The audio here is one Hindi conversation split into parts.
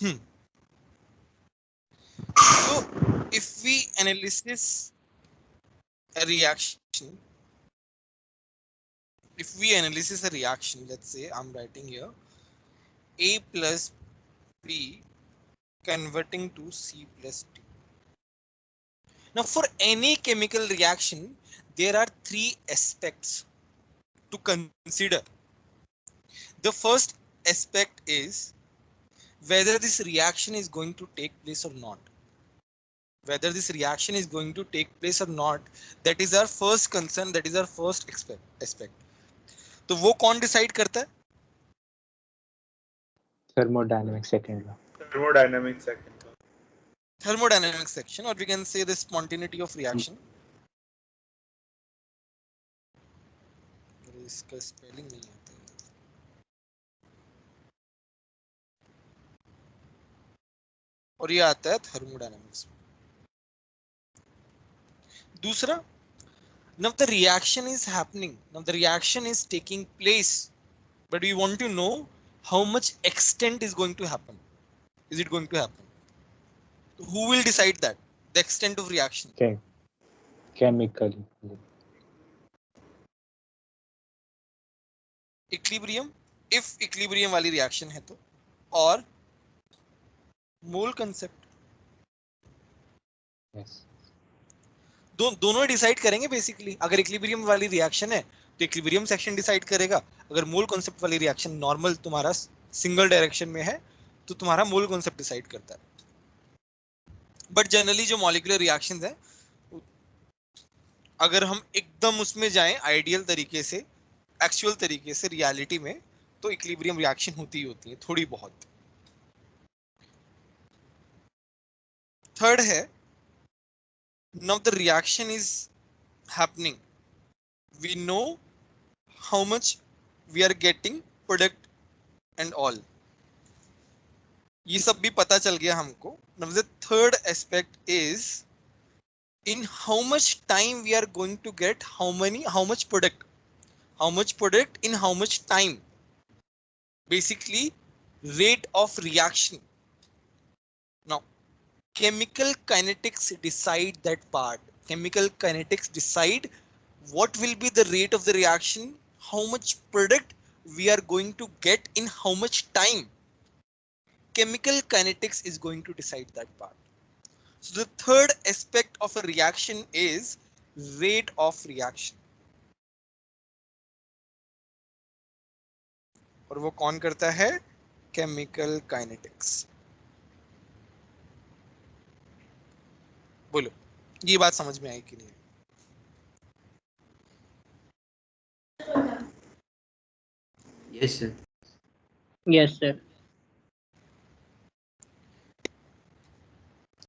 So if we analysis a reaction, let's say I'm writing here A plus B converting to C plus D. Now for any chemical reaction, there are three aspects to consider. The first aspect is whether this reaction is going to take place or not. Whether this reaction is going to take place or not, that is our first concern, that is our first aspect. तो वो कौन डिसाइड करता है? Thermodynamic second law. Thermodynamic second law. Thermodynamic section, or we can say the spontaneity of reaction. इसका स्पेलिंग नहीं आता है. और ये आता है थर्मोडायनामिक्स. दूसरा, now the reaction is happening, now the reaction is taking place, but we want to know how much extent is going to happen. Is it going to happen? Who will decide that? The extent of reaction. Okay. Chemical. Equilibrium, if equilibrium वाली reaction है तो, और mole concept. Yes. दोनों डिसाइड करेंगे बेसिकली. अगर इक्विलिब्रियम वाली रिएक्शन है तो इक्विलिब्रियम सेक्शन डिसाइड करेगा. अगर मोल कॉन्सेप्ट वाली रिएक्शन नॉर्मल तुम्हारा सिंगल डायरेक्शन में है तो तुम्हारा मोल कॉन्सेप्ट डिसाइड करता है. बट जनरली जो मॉलिक्यूलर रिएक्शंस है, अगर हम एकदम उसमें जाएं आइडियल तरीके से, एक्चुअल तरीके से, रियलिटी में, तो इक्विलिब्रियम रिएक्शन होती ही होती है थोड़ी बहुत. थर्ड है, now the reaction is happening, we know how much we are getting product and all. ये सब भी पता चल गया हमको. Now the third aspect is in how much time we are going to get how much product in how much time. Basically rate of reaction. Now chemical kinetics decide that part. Chemical kinetics decide what will be the rate of the reaction, how much product we are going to get in how much time. Chemical kinetics is going to decide that part. So the third aspect of a reaction is rate of reaction. और वो कौन करता है? Chemical kinetics. बोलो, ये बात समझ में आई कि नहीं? Yes, sir. Yes, sir.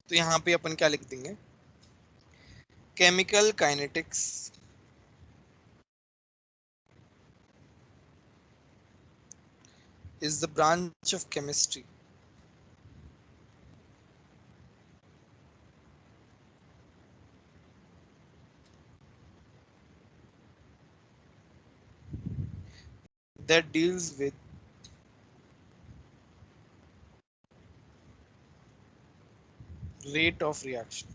तो यहाँ पे अपन क्या लिख देंगे? Chemical kinetics is the branch of chemistry that deals with rate of reaction.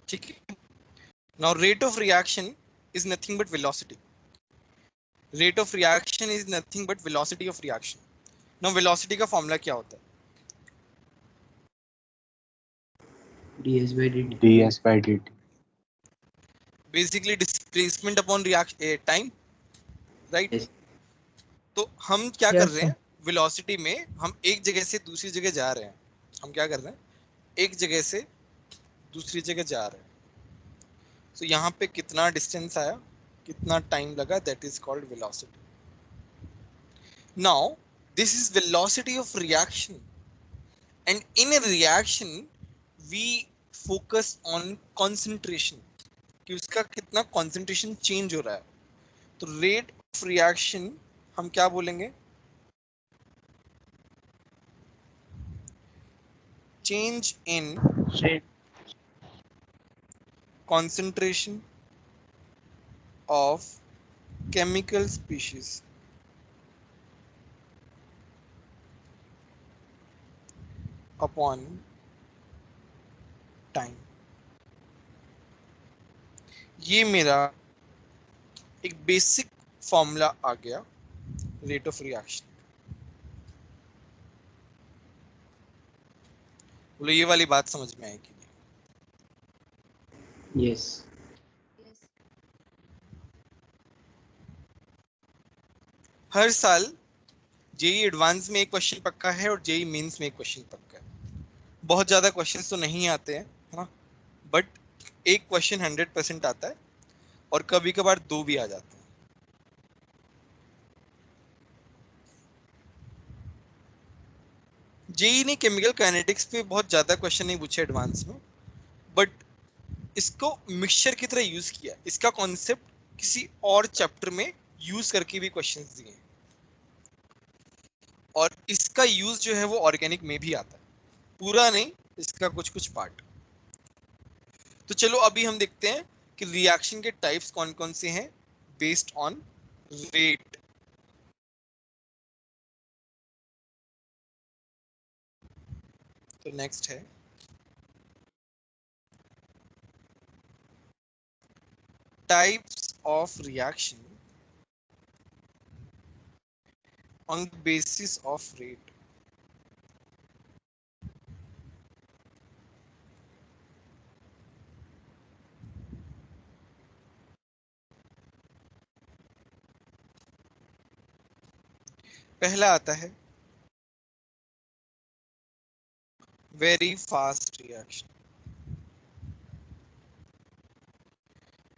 ठीक है. Now rate of reaction is nothing but velocity. Rate of reaction is nothing but velocity of reaction. Now velocity का फॉर्मूला क्या होता है? ds by dt. ds by dt. Basically displacement upon reaction time, right? Yes. तो हम क्या Yes, कर रहे sir. हैं? वेलोसिटी में हम एक जगह से दूसरी जगह जा रहे हैं. हम क्या कर रहे हैं? एक जगह से दूसरी जगह जा रहे हैं. तो यहाँ पे कितना डिस्टेंस आया, कितना टाइम लगा, that is called velocity. Now this is velocity of reaction, and in a reaction we focus on concentration. कि उसका कितना कॉन्सेंट्रेशन चेंज हो रहा है। तो रेट ऑफ रिएक्शन हम क्या बोलेंगे? Change in Same. concentration of chemical species upon time। ये मेरा एक बेसिक फॉर्मूला आ गया रेट ऑफ रिएक्शन। बोलो ये वाली बात समझ में आएगी? Yes. हर साल जेई एडवांस में एक क्वेश्चन पक्का है और जेई मेंस में एक क्वेश्चन पक्का है। बहुत ज्यादा क्वेश्चंस तो नहीं आते हैं, है ना, बट एक क्वेश्चन 100% आता है और कभी कभार 2 भी आ जाते हैं। जेई ने केमिकल काइनेटिक्स पे बहुत ज्यादा क्वेश्चन नहीं पूछे एडवांस में, बट इसको मिक्सचर की तरह यूज किया। इसका कॉन्सेप्ट किसी और चैप्टर में यूज करके भी क्वेश्चंस दिए, और इसका यूज जो है वो ऑर्गेनिक में भी आता है, पूरा नहीं, इसका कुछ कुछ पार्ट। तो चलो अभी हम देखते हैं कि रिएक्शन के टाइप्स कौन कौन से हैं बेस्ड ऑन रेट। तो नेक्स्ट है types of reaction on the basis of rate. पहला आता है वेरी फास्ट रिएक्शन।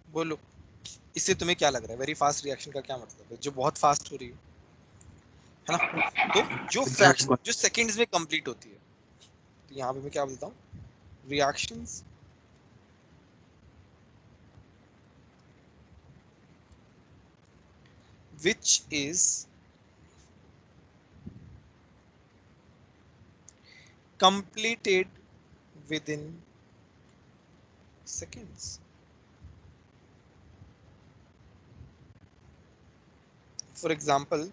बोलो इससे तुम्हें क्या लग रहा है? वेरी फास्ट रिएक्शन का क्या मतलब है? जो बहुत फास्ट हो रही है ना, तो जो सेकंड्स में कंप्लीट होती है। तो यहाँ पे मैं क्या बोलता हूँ, reactions which is completed within seconds। For example,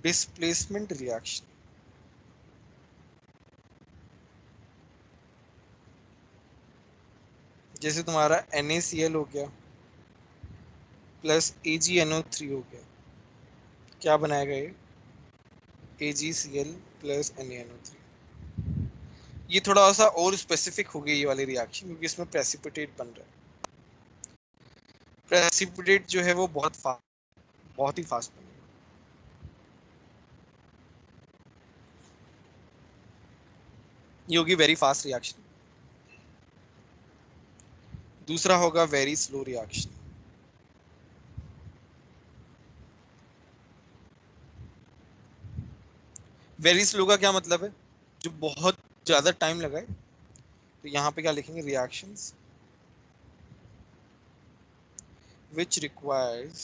displacement reaction। जैसे तुम्हारा NaCl हो गया प्लस AgNO3 हो गया, क्या बनाएगा ये? AgCl plus NaNO3। ये थोड़ा सा और स्पेसिफिक हो गई ये वाली रिएक्शन, क्योंकि इसमें प्रेसिपिटेट बन रहा है। प्रेसिपिटेट जो है वो बहुत ही फास्ट बनेगा। ये होगी वेरी फास्ट रिएक्शन। दूसरा होगा very slow reaction. Very slow का क्या मतलब है? जो बहुत ज्यादा टाइम लगाए। तो यहाँ पे क्या लिखेंगे? Reactions which requires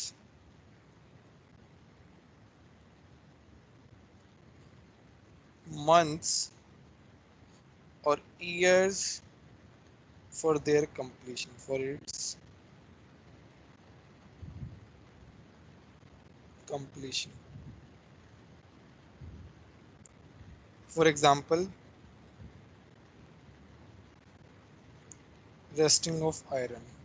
months or years for their completion, for its completion। For example, rusting of iron।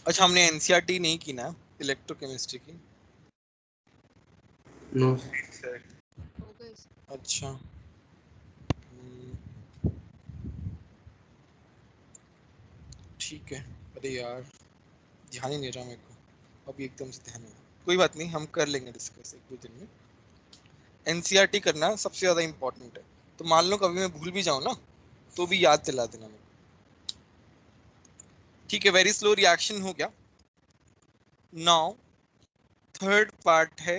अच्छा, हमने एनसीईआरटी नहीं की ना इलेक्ट्रोकेमिस्ट्री की? No. अच्छा, ठीक है। अरे यार ध्यान ही नहीं रहा मेरे को, अभी एकदम से ध्यान आया। कोई बात नहीं, हम कर लेंगे डिस्कस एक दो दिन में। एनसीईआरटी करना सबसे ज्यादा इंपॉर्टेंट है। तो मान लो कभी मैं भूल भी जाऊं ना, तो भी याद दिला देना मेरे को। ठीक है, वेरी स्लो रिएक्शन हो गया। नाउ थर्ड पार्ट है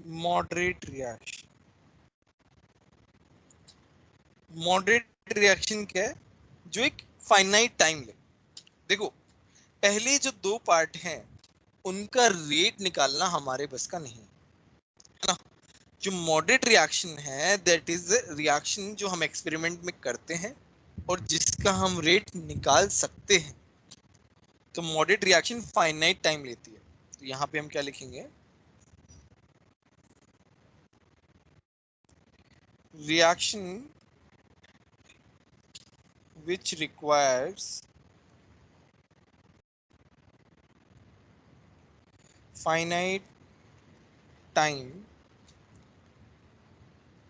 मॉडरेट रिएक्शन। मॉडरेट रिएक्शन क्या है? जो एक फाइनाइट टाइम ले। देखो पहले जो दो पार्ट हैं उनका रेट निकालना हमारे बस का नहीं है ना। जो मॉडरेट रिएक्शन है दैट इज रिएक्शन जो हम एक्सपेरिमेंट में करते हैं और जिसका हम रेट निकाल सकते हैं। तो मॉडरेट रिएक्शन फाइनाइट टाइम लेती है। तो यहाँ पे हम क्या लिखेंगे? Reaction which requires finite time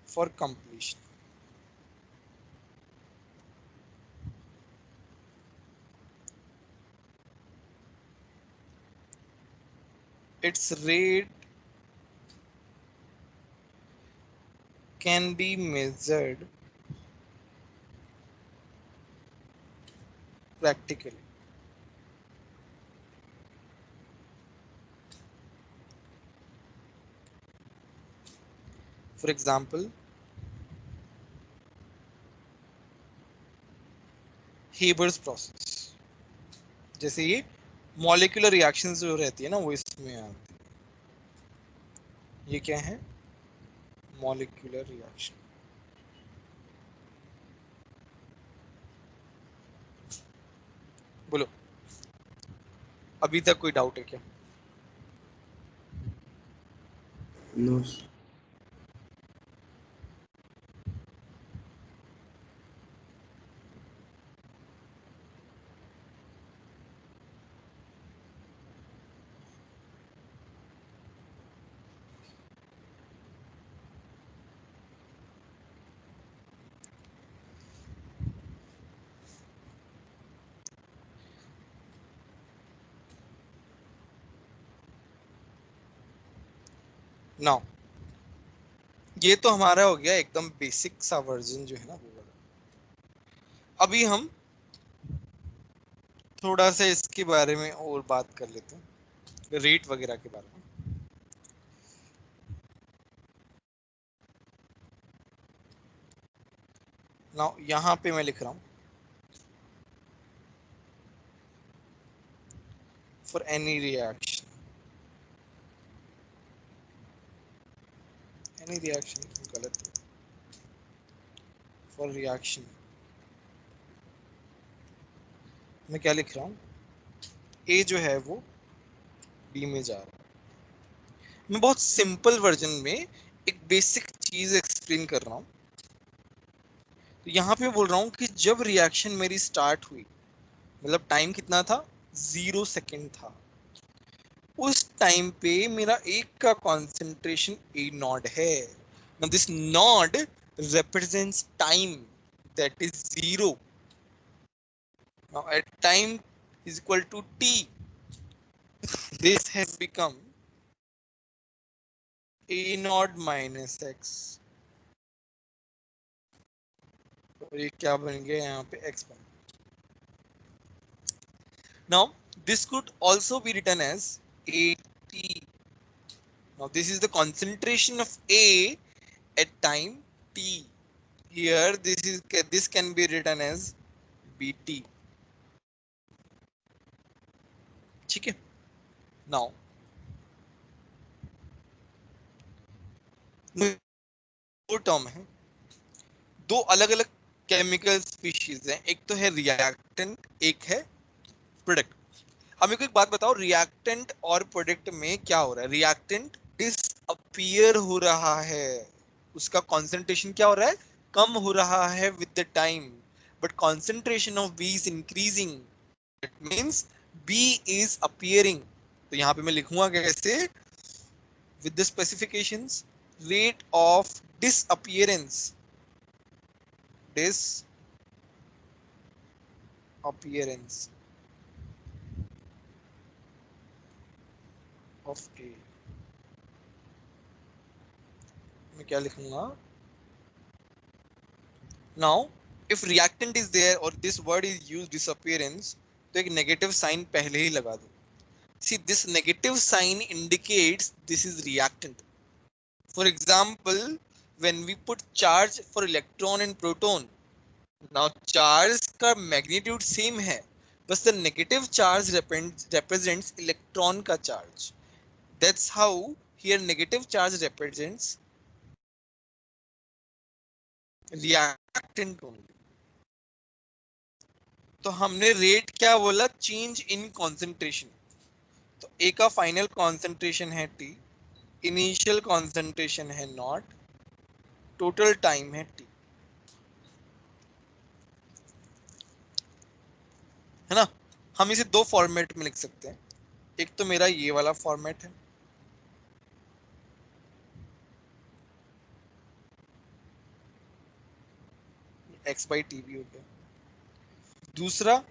for completion. Its rate can be measured practically. For example, Haber's process. जैसे ये मॉलिक्यूलर रिएक्शंस जो रहती है ना वो इसमें आती है। ये क्या है? Molecular reaction. बोलो अभी तक कोई डाउट है क्या? No. नाउ ये तो हमारा हो गया एकदम बेसिक सा वर्जन जो है ना वो वाला। अभी हम थोड़ा सा इसके बारे में और बात कर लेते हैं, रेट वगैरह के बारे में। नाउ यहाँ पे मैं लिख रहा हूँ for any reaction, any reaction गलत है, फॉर रिएक्शन मैं क्या लिख रहा हूँ? ए जो है वो बी में जा रहा है। मैं बहुत सिंपल वर्जन में एक बेसिक चीज एक्सप्लेन कर रहा हूँ। तो यहाँ पे बोल रहा हूँ कि जब रिएक्शन मेरी स्टार्ट हुई, मतलब टाइम कितना था? 0 सेकेंड था। उस टाइम पे मेरा एक का कॉन्सेंट्रेशन ए नॉट है। Now this node represents time, that is 0. Now at time is equal to t, this has become a naught minus x. और ये क्या बन गया यहाँ पे? x बन गया। Now this could also be written as at. Now this is the concentration of A at time t. Here this can be written as bt. ठीक है? Now दो टर्म है, दो अलग अलग केमिकल स्पीशीज हैं। एक तो है रिएक्टेंट, एक है प्रोडक्ट। अब मेरे को एक बात बताओ, रिएक्टेंट और प्रोडक्ट में क्या हो रहा है? रिएक्टेंट डिसअपीयर हो रहा है, उसका कॉन्सेंट्रेशन क्या हो रहा है? कम हो रहा है with the time, but concentration of B is increasing, it means B is appearing. तो यहाँ पे मैं लिखूंगा कैसे? With the specifications, rate of disappearance of A। मैं क्या लिखूंगा? Now if reactant is there और this word is used disappearance, तो एक नेगेटिव साइन पहले ही लगा दो। See this negative sign indicates this is reactant. For example, when we put charge for electron and proton. Now charge का magnitude same है, बस the negative charge represents electron का charge. That's how here negative charge represents reactant only. तो हमने रेट क्या बोला, चेंज इन कॉन्सेंट्रेशन. तो ए का फाइनल कॉन्सेंट्रेशन है टी, इनिशियल कॉन्सेंट्रेशन है नॉट, टोटल टाइम है टी, है ना. हम इसे दो फॉर्मेट में लिख सकते हैं. एक तो मेरा ये वाला फॉर्मेट है, एक्स बाई टी भी हो गया. दूसरा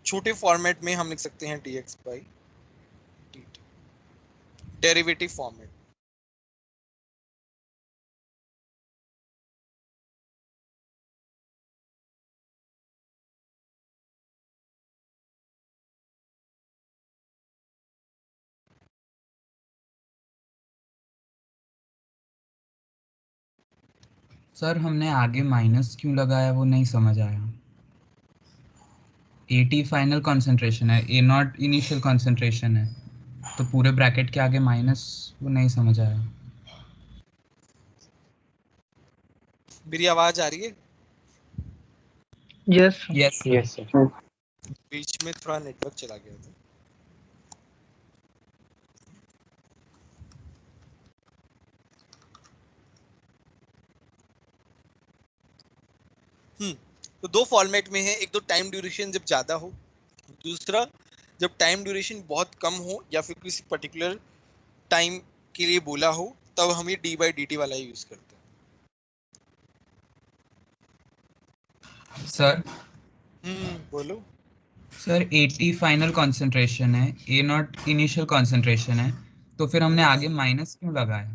छोटे फॉर्मेट में हम लिख सकते हैं D x by D T, derivative format. Sir हमने आगे माइनस क्यों लगाया वो नहीं समझ आया. एटी फाइनल कॉन्सेंट्रेशन है, ए नॉट इनिशियल कॉन्सेंट्रेशन है, तो पूरे ब्रैकेट के आगे माइनस, वो नहीं समझ आया. मेरी आवाज आ रही है? Yes. Yes Yes, sir. बीच में थोड़ा नेटवर्क चला गया था. तो दो फॉर्मेट में है, एक तो टाइम ड्यूरेशन जब ज्यादा हो, दूसरा जब टाइम ड्यूरेशन बहुत कम हो या फिर किसी पर्टिकुलर टाइम के लिए बोला हो, तब हम ये डी बाई डी टी वाला यूज करते सर. सर हैं. बोलो. सर 80 फाइनल कॉन्सेंट्रेशन है, ए नॉट इनिशियल कॉन्सेंट्रेशन है, तो फिर हमने आगे माइनस क्यों लगाया.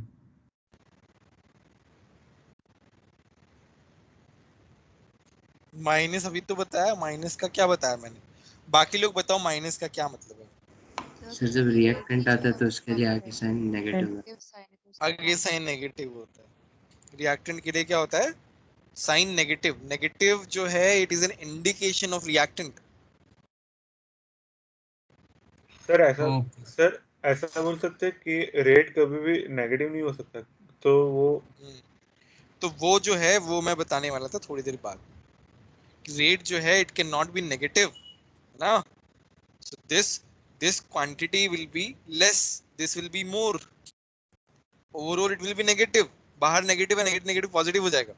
माइनस अभी तो बताया, माइनस का क्या बताया मैंने, बाकी लोग बताओ माइनस का क्या मतलब है. सर जब रिएक्टेंट आता है तो उसके लिए आगे साइन नेगेटिव है. आगे साइन नेगेटिव होता है. रिएक्टेंट के लिए क्या होता है, साइन नेगेटिव. नेगेटिव जो है it is an indication of reactant. Sir ऐसा ओके. सर ऐसा बोल सकते हैं कि रेट कभी भी नेगेटिव नहीं हो सकता, तो वो तो वो जो है वो मैं बताने वाला था थोड़ी देर बाद. रेट जो है it can not be negative, ना. So this quantity will be less, this will be more, overall it will be negative. बाहर नेगेटिव है, नेगेटिव नेगेटिव पॉजिटिव हो जाएगा.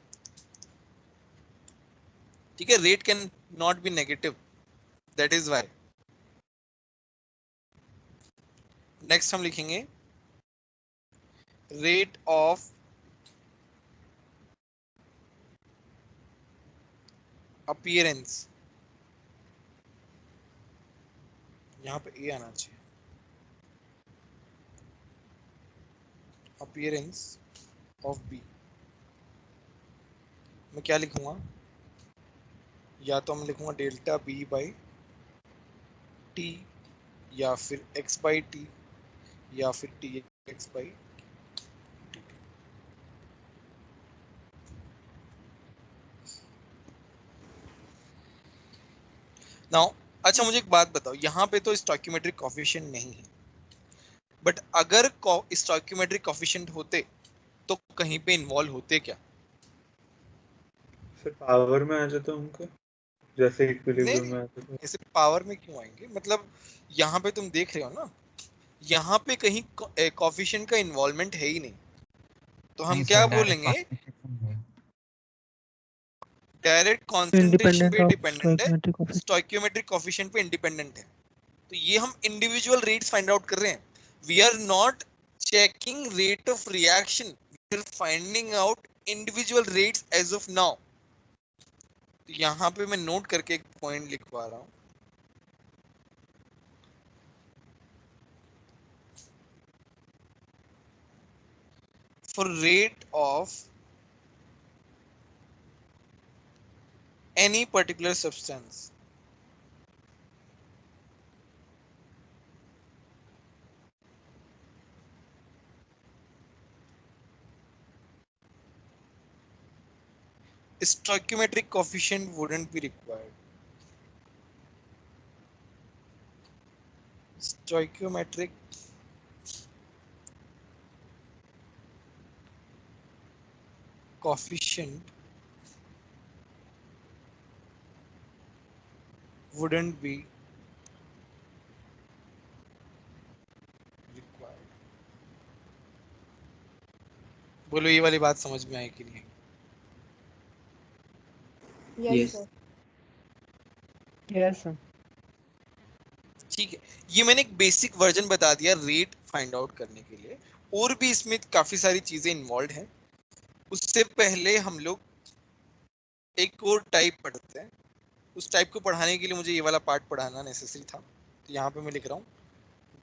ठीक है, rate can not be negative, that is why. Next हम लिखेंगे रेट ऑफ अपीयरेंस. यहाँ पे ए आना चाहिए. अपीयरेंस ऑफ बी मैं क्या लिखूंगा, या तो मैं लिखूंगा डेल्टा बी बाई टी, या फिर एक्स बाई टी, या फिर टी एक्स बाई. नाउ अच्छा मुझे एक बात बताओ, यहाँ पे तो स्टोइकियोमेट्रिक कोफिशिएंट नहीं है, बट अगर स्टोइकियोमेट्रिक कोफिशिएंट होते तो कहीं पे इन्वॉल्व होते क्या? सर पावर में आ जाता उनका, जैसे इक्विलिब्रियम नहीं, में आता था. ऐसे पावर में क्यों आएंगे, मतलब यहाँ पे तुम देख रहे हो ना, यहाँ पे कहीं कोफिशिएंट का इन्वॉल्वमेंट है ही नहीं. तो हम नहीं क्या सर, डायरेक्ट बोलेंगे, कॉन्सेंट्रेशन है. डायरेक्ट कॉन्सेंट्रेशन Independent पे of डिपेंडेंट है, stoichiometric coefficient. स्टोइकियोमेट्रिक कोफिशिएंट पे इंडिपेंडेंट है. तो ये हम इंडिविजुअल रेट्स फाइंड आउट कर रहे हैं. We are not checking rate of reaction, we are finding out individual rates as of now. तो यहाँ पे मैं नोट करके एक पॉइंट लिखवा रहा हूँ. For rate of any particular substance, stoichiometric coefficient wouldn't be required. Stoichiometric coefficient wouldn't be required. बोलो ये वाली बात समझ में आई कि नहीं? Yes. sir. Yes, sir. ठीक है, ये मैंने एक बेसिक वर्जन बता दिया रेट फाइंड आउट करने के लिए, और भी इसमें काफी सारी चीजें इन्वॉल्व हैं। उससे पहले हम लोग एक और टाइप पढ़ते हैं। उस टाइप को पढ़ाने के लिए मुझे ये वाला पार्ट पढ़ाना नेसेसरी था, तो यहाँ पे मैं लिख रहा हूँ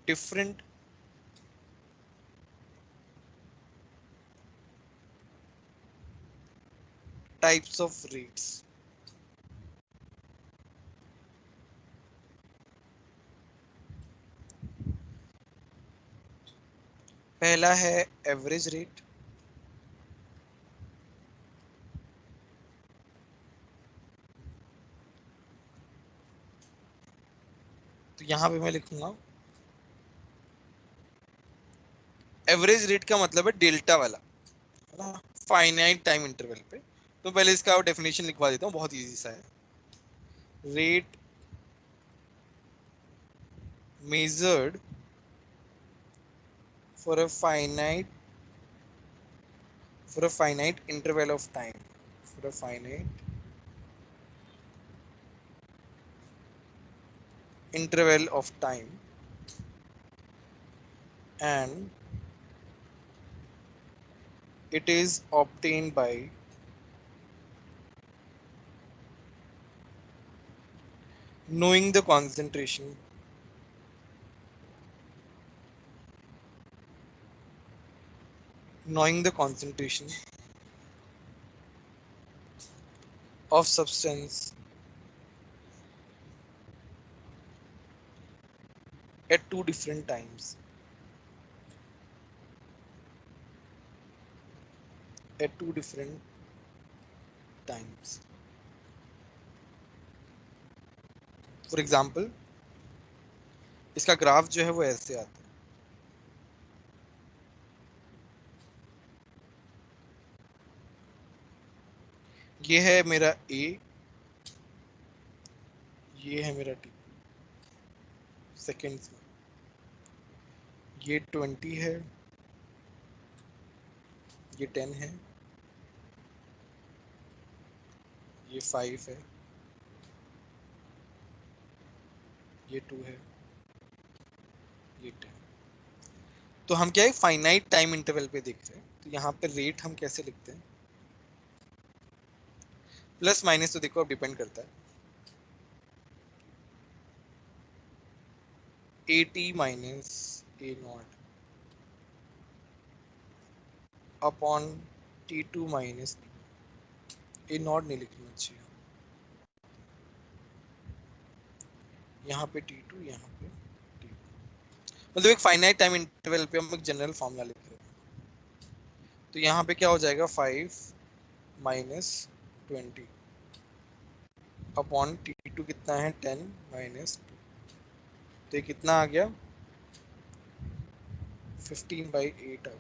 डिफरेंट टाइप्स ऑफ रेट्स। पहला है एवरेज रेट, तो यहां पे मैं लिखूंगा एवरेज रेट का मतलब है डेल्टा वाला, है ना, फाइनाइट टाइम इंटरवल पे। तो पहले इसका डेफिनेशन लिखवा देता हूँ, बहुत इजी सा है। Rate measured for a finite interval of time, for a finite interval of time, and it is obtained by knowing the concentration of substance at two different times, For example, इसका ग्राफ जो है वो ऐसे आता है। ये है मेरा A, ये है मेरा T सेकेंड्स में, ये 20 है, ये 10 है, ये 5 है, ये 2 है, ये 10। तो हम क्या है फाइनाइट टाइम इंटरवल पे देख रहे हैं, तो यहाँ पे रेट हम कैसे लिखते हैं? प्लस माइनस तो देखो अब डिपेंड करता है, AT minus A0 upon T2 minus A0 नहीं लिखना चाहिए, यहाँ पे T2, यहाँ पे T2, मतलब एक फाइनाइट टाइम इंटरवल पे हम एक जनरल फॉर्मूला लिख रहे हैं। तो यहाँ पे क्या हो जाएगा 5 माइनस 20 अपॉन T2 कितना है 10 माइनस 2, तो ये कितना आ गया 15/8 आ गया।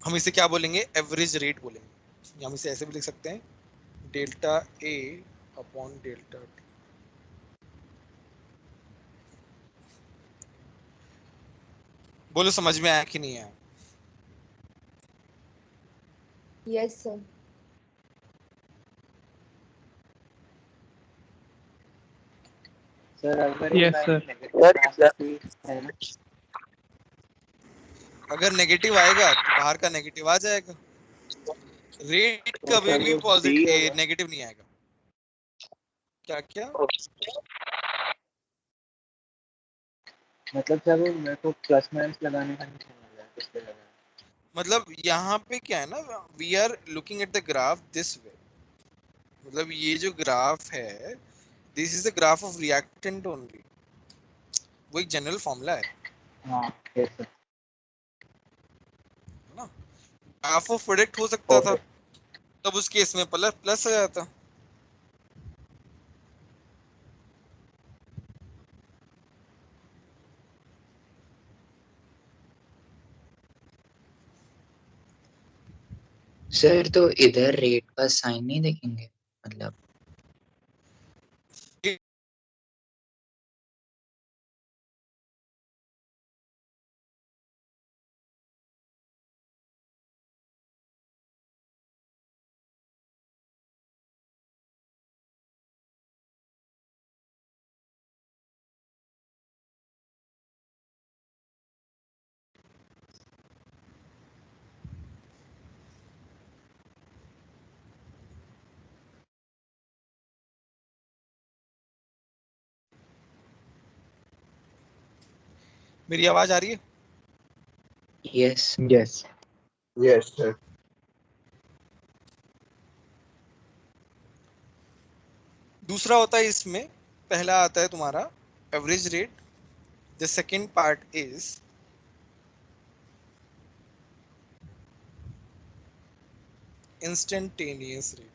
हम इसे क्या बोलेंगे? एवरेज रेट बोलेंगे, या हम इसे ऐसे भी लिख सकते हैं delta A upon delta T। बोलो समझ में आया कि नहीं आया? Yes, sir. सर अगर Yes, sir. अगर नेगेटिव आएगा तो बाहर का नेगेटिव आ जाएगा, रेट कभी भी पॉजिटिव नेगेटिव नहीं आएगा। क्या क्या मतलब सर मेरे को प्लस माइनस लगाने का नहीं समझ रहा है, किससे लगाना? मतलब यहाँ पे क्या है ना, we are looking at the graph this way, मतलब ये जो ग्राफ है this is the graph of reactant only, वो एक जनरल फॉर्मूला है हाँ यस सर। ना। हाफ ऑफ प्रोडक्ट हो सकता था, Okay. तब उस केस में प्लस प्लस आ जाता। सर तो इधर रेट का साइन नहीं देखेंगे, मतलब मेरी आवाज आ रही है? Yes yes. Yes, sir. दूसरा होता है इसमें, पहला आता है तुम्हारा average rate, the second part is instantaneous rate.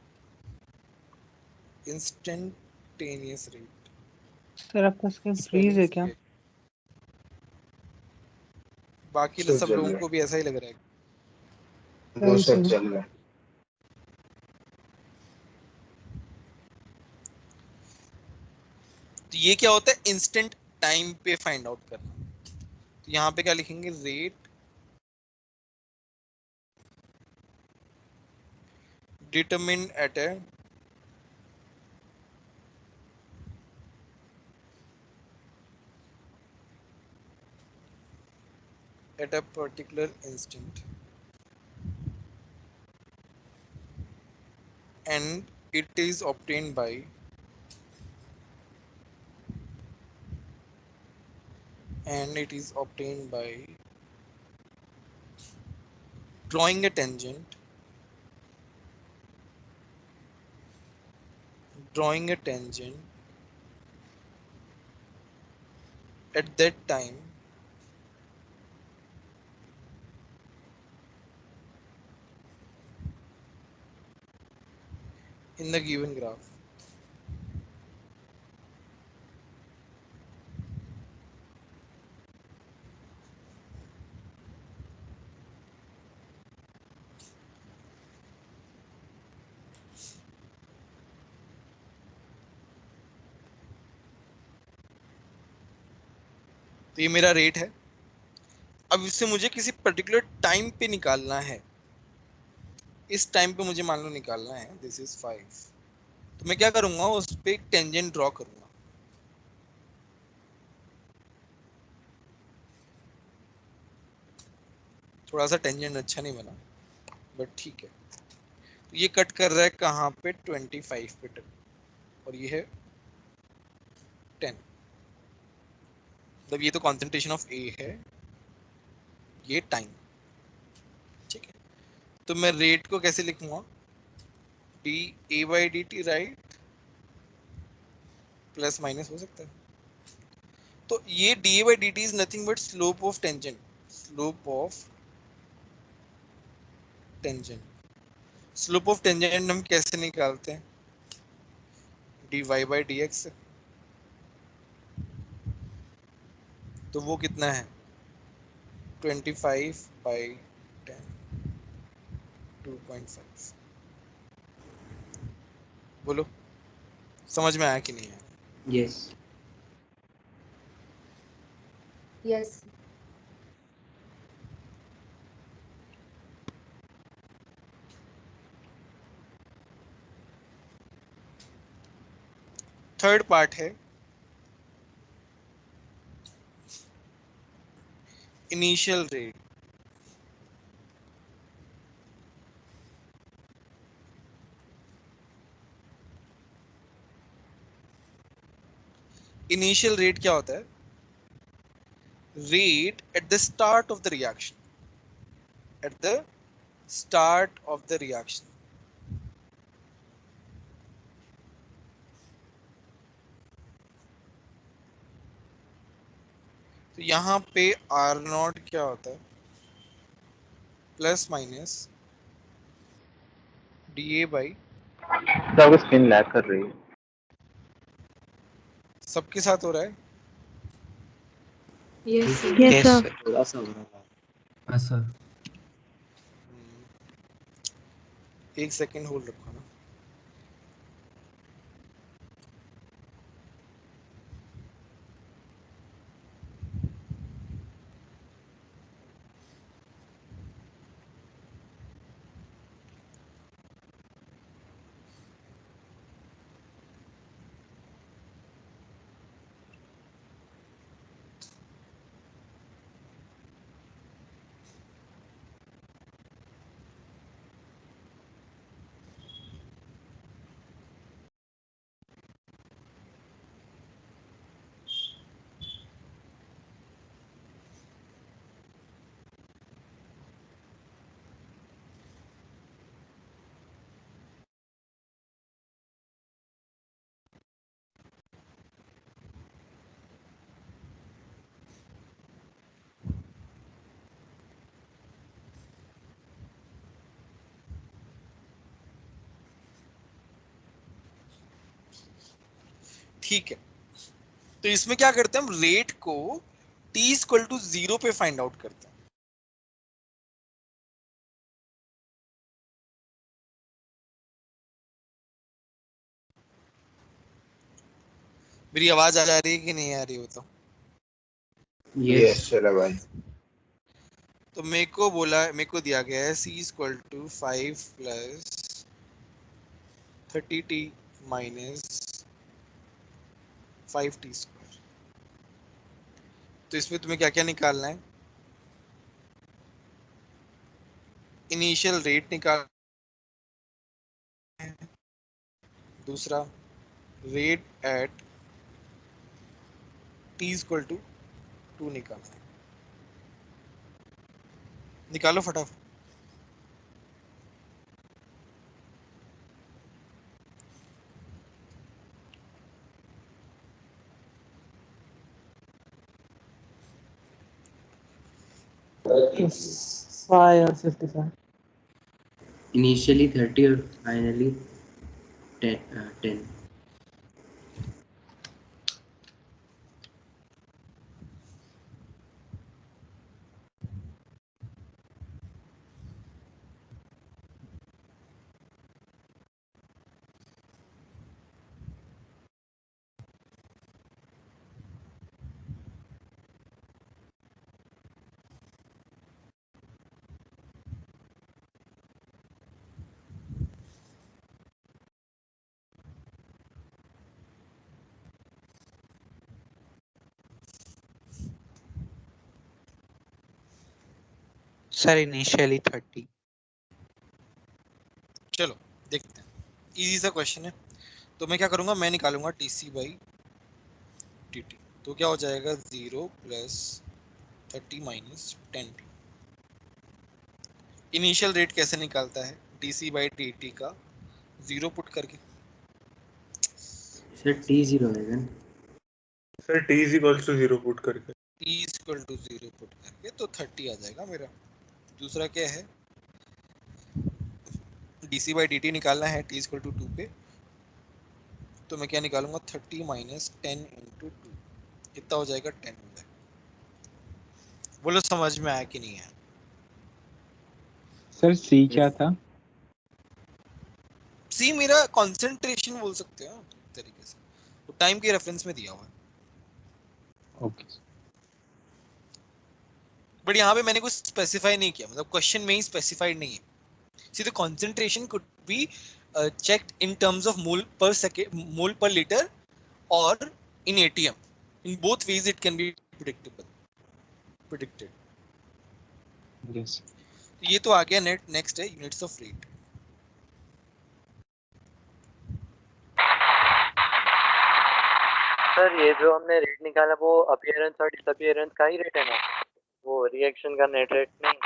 Instantaneous rate sir आपका स्क्रीन फ्रीज है क्या? बाकी सर सब चल लोगों रहा को भी ऐसा ही लग रहा है। है, वो सर चल रहा है। तो ये क्या होता है, इंस्टेंट टाइम पे फाइंड आउट करना। तो यहाँ पे क्या लिखेंगे, rate determined at a particular instant, and it is obtained by drawing a tangent at that time in the given graph। तो ये मेरा रेट है। अब इससे मुझे किसी पर्टिकुलर टाइम पे निकालना है। इस टाइम पे मुझे मान लो निकालना है, दिस इज 5। तो मैं क्या करूंगा, उस पे एक टेंजेंट ड्रॉ करूंगा। थोड़ा सा टेंजेंट अच्छा नहीं बना, बट ठीक है। तो ये कट कर रहा है कहाँ पे, 25 पे टक, और ये है 10। मतलब ये तो कॉन्सेंट्रेशन ऑफ ए है, ये टाइम। ठीक है, तो मैं रेट को कैसे लिखूंगा, D A by D T, right, plus minus हो सकता है। तो ये D A by D T is nothing but slope of tangent. Slope of tangent हम कैसे निकालते हैं, D Y by D X. तो वो कितना है, 25 बाई 10, 2.5। बोलो समझ में आया कि नहीं आया? यस। Yes. थर्ड पार्ट है इनिशियल रेट। इनिशियल रेट क्या होता है, rate at the start of the reaction, at the start of the reaction. तो यहाँ पे आर नॉट क्या होता है, प्लस माइनस dA बाई तो आपकी स्क्रीन लैग कर रही है। सबके साथ हो रहा है। Yes, sir. Yes, sir. थोड़ा सा हो रहा था। हाँ सर। एक सेकंड होल्ड रखो ना। ठीक है, तो इसमें क्या करते हैं हम, रेट को t इक्वल टू 0 पे फाइंड आउट करते हैं। मेरी आवाज आ रही है कि नहीं आ रही हो? तो यस चलो भाई। तो मेरे को दिया गया है c equal to 5 plus 30t minus 5t square. तो इसमें तुम्हें क्या क्या निकालना है? इनिशियल रेट निकाल, दूसरा rate at t equal to 2 निकालना है। निकालो फटाफट। Five or 55. इनिशियली 30 और फाइनली 10। Sir initially 30। चलो देखते हैं, इजी सा क्वेश्चन है। तो मैं क्या करूंगा, मैं निकालूंगा TC बाई TT। तो क्या हो जाएगा 0 plus 30 minus 10t। Initial rate कैसे निकालता है TC बाई TT का, 0 पुट करके। सर t0 आएगा ना? Sir t is equals to 0 put करके। t इक्वल टू 0 पुट करके तो 30 आ जाएगा मेरा। दूसरा क्या है, DC बाई DT निकालना है t इक्वल टू 2 पे। तो मैं क्या निकालूंगा, 30 माइनस 10 इंटू 2, कितना हो जाएगा 10 हो जाएगा। बोलो समझ में आया कि नहीं आया? सर सी क्या था? सी मेरा कंसंट्रेशन बोल सकते हो एक तरीके से, वो टाइम के रेफरेंस में दिया हुआ है। ओके। बट यहाँ पे मैंने कुछ स्पेसिफाई नहीं किया, मतलब क्वेश्चन में ही स्पेसिफाइड नहीं है। See the concentration could be checked in terms of mole per second, mole per liter, or in ATM. In both ways it can be predicted. Yes. तो ये तो आ गया। नेक्स्ट है यूनिट्स ऑफ रेट। सर ये जो हमने रेट निकाला वो अपीयरेंस और डिसअपीयरेंस का ही रेट है ना, वो रिएक्शन का नेट रेट नहीं?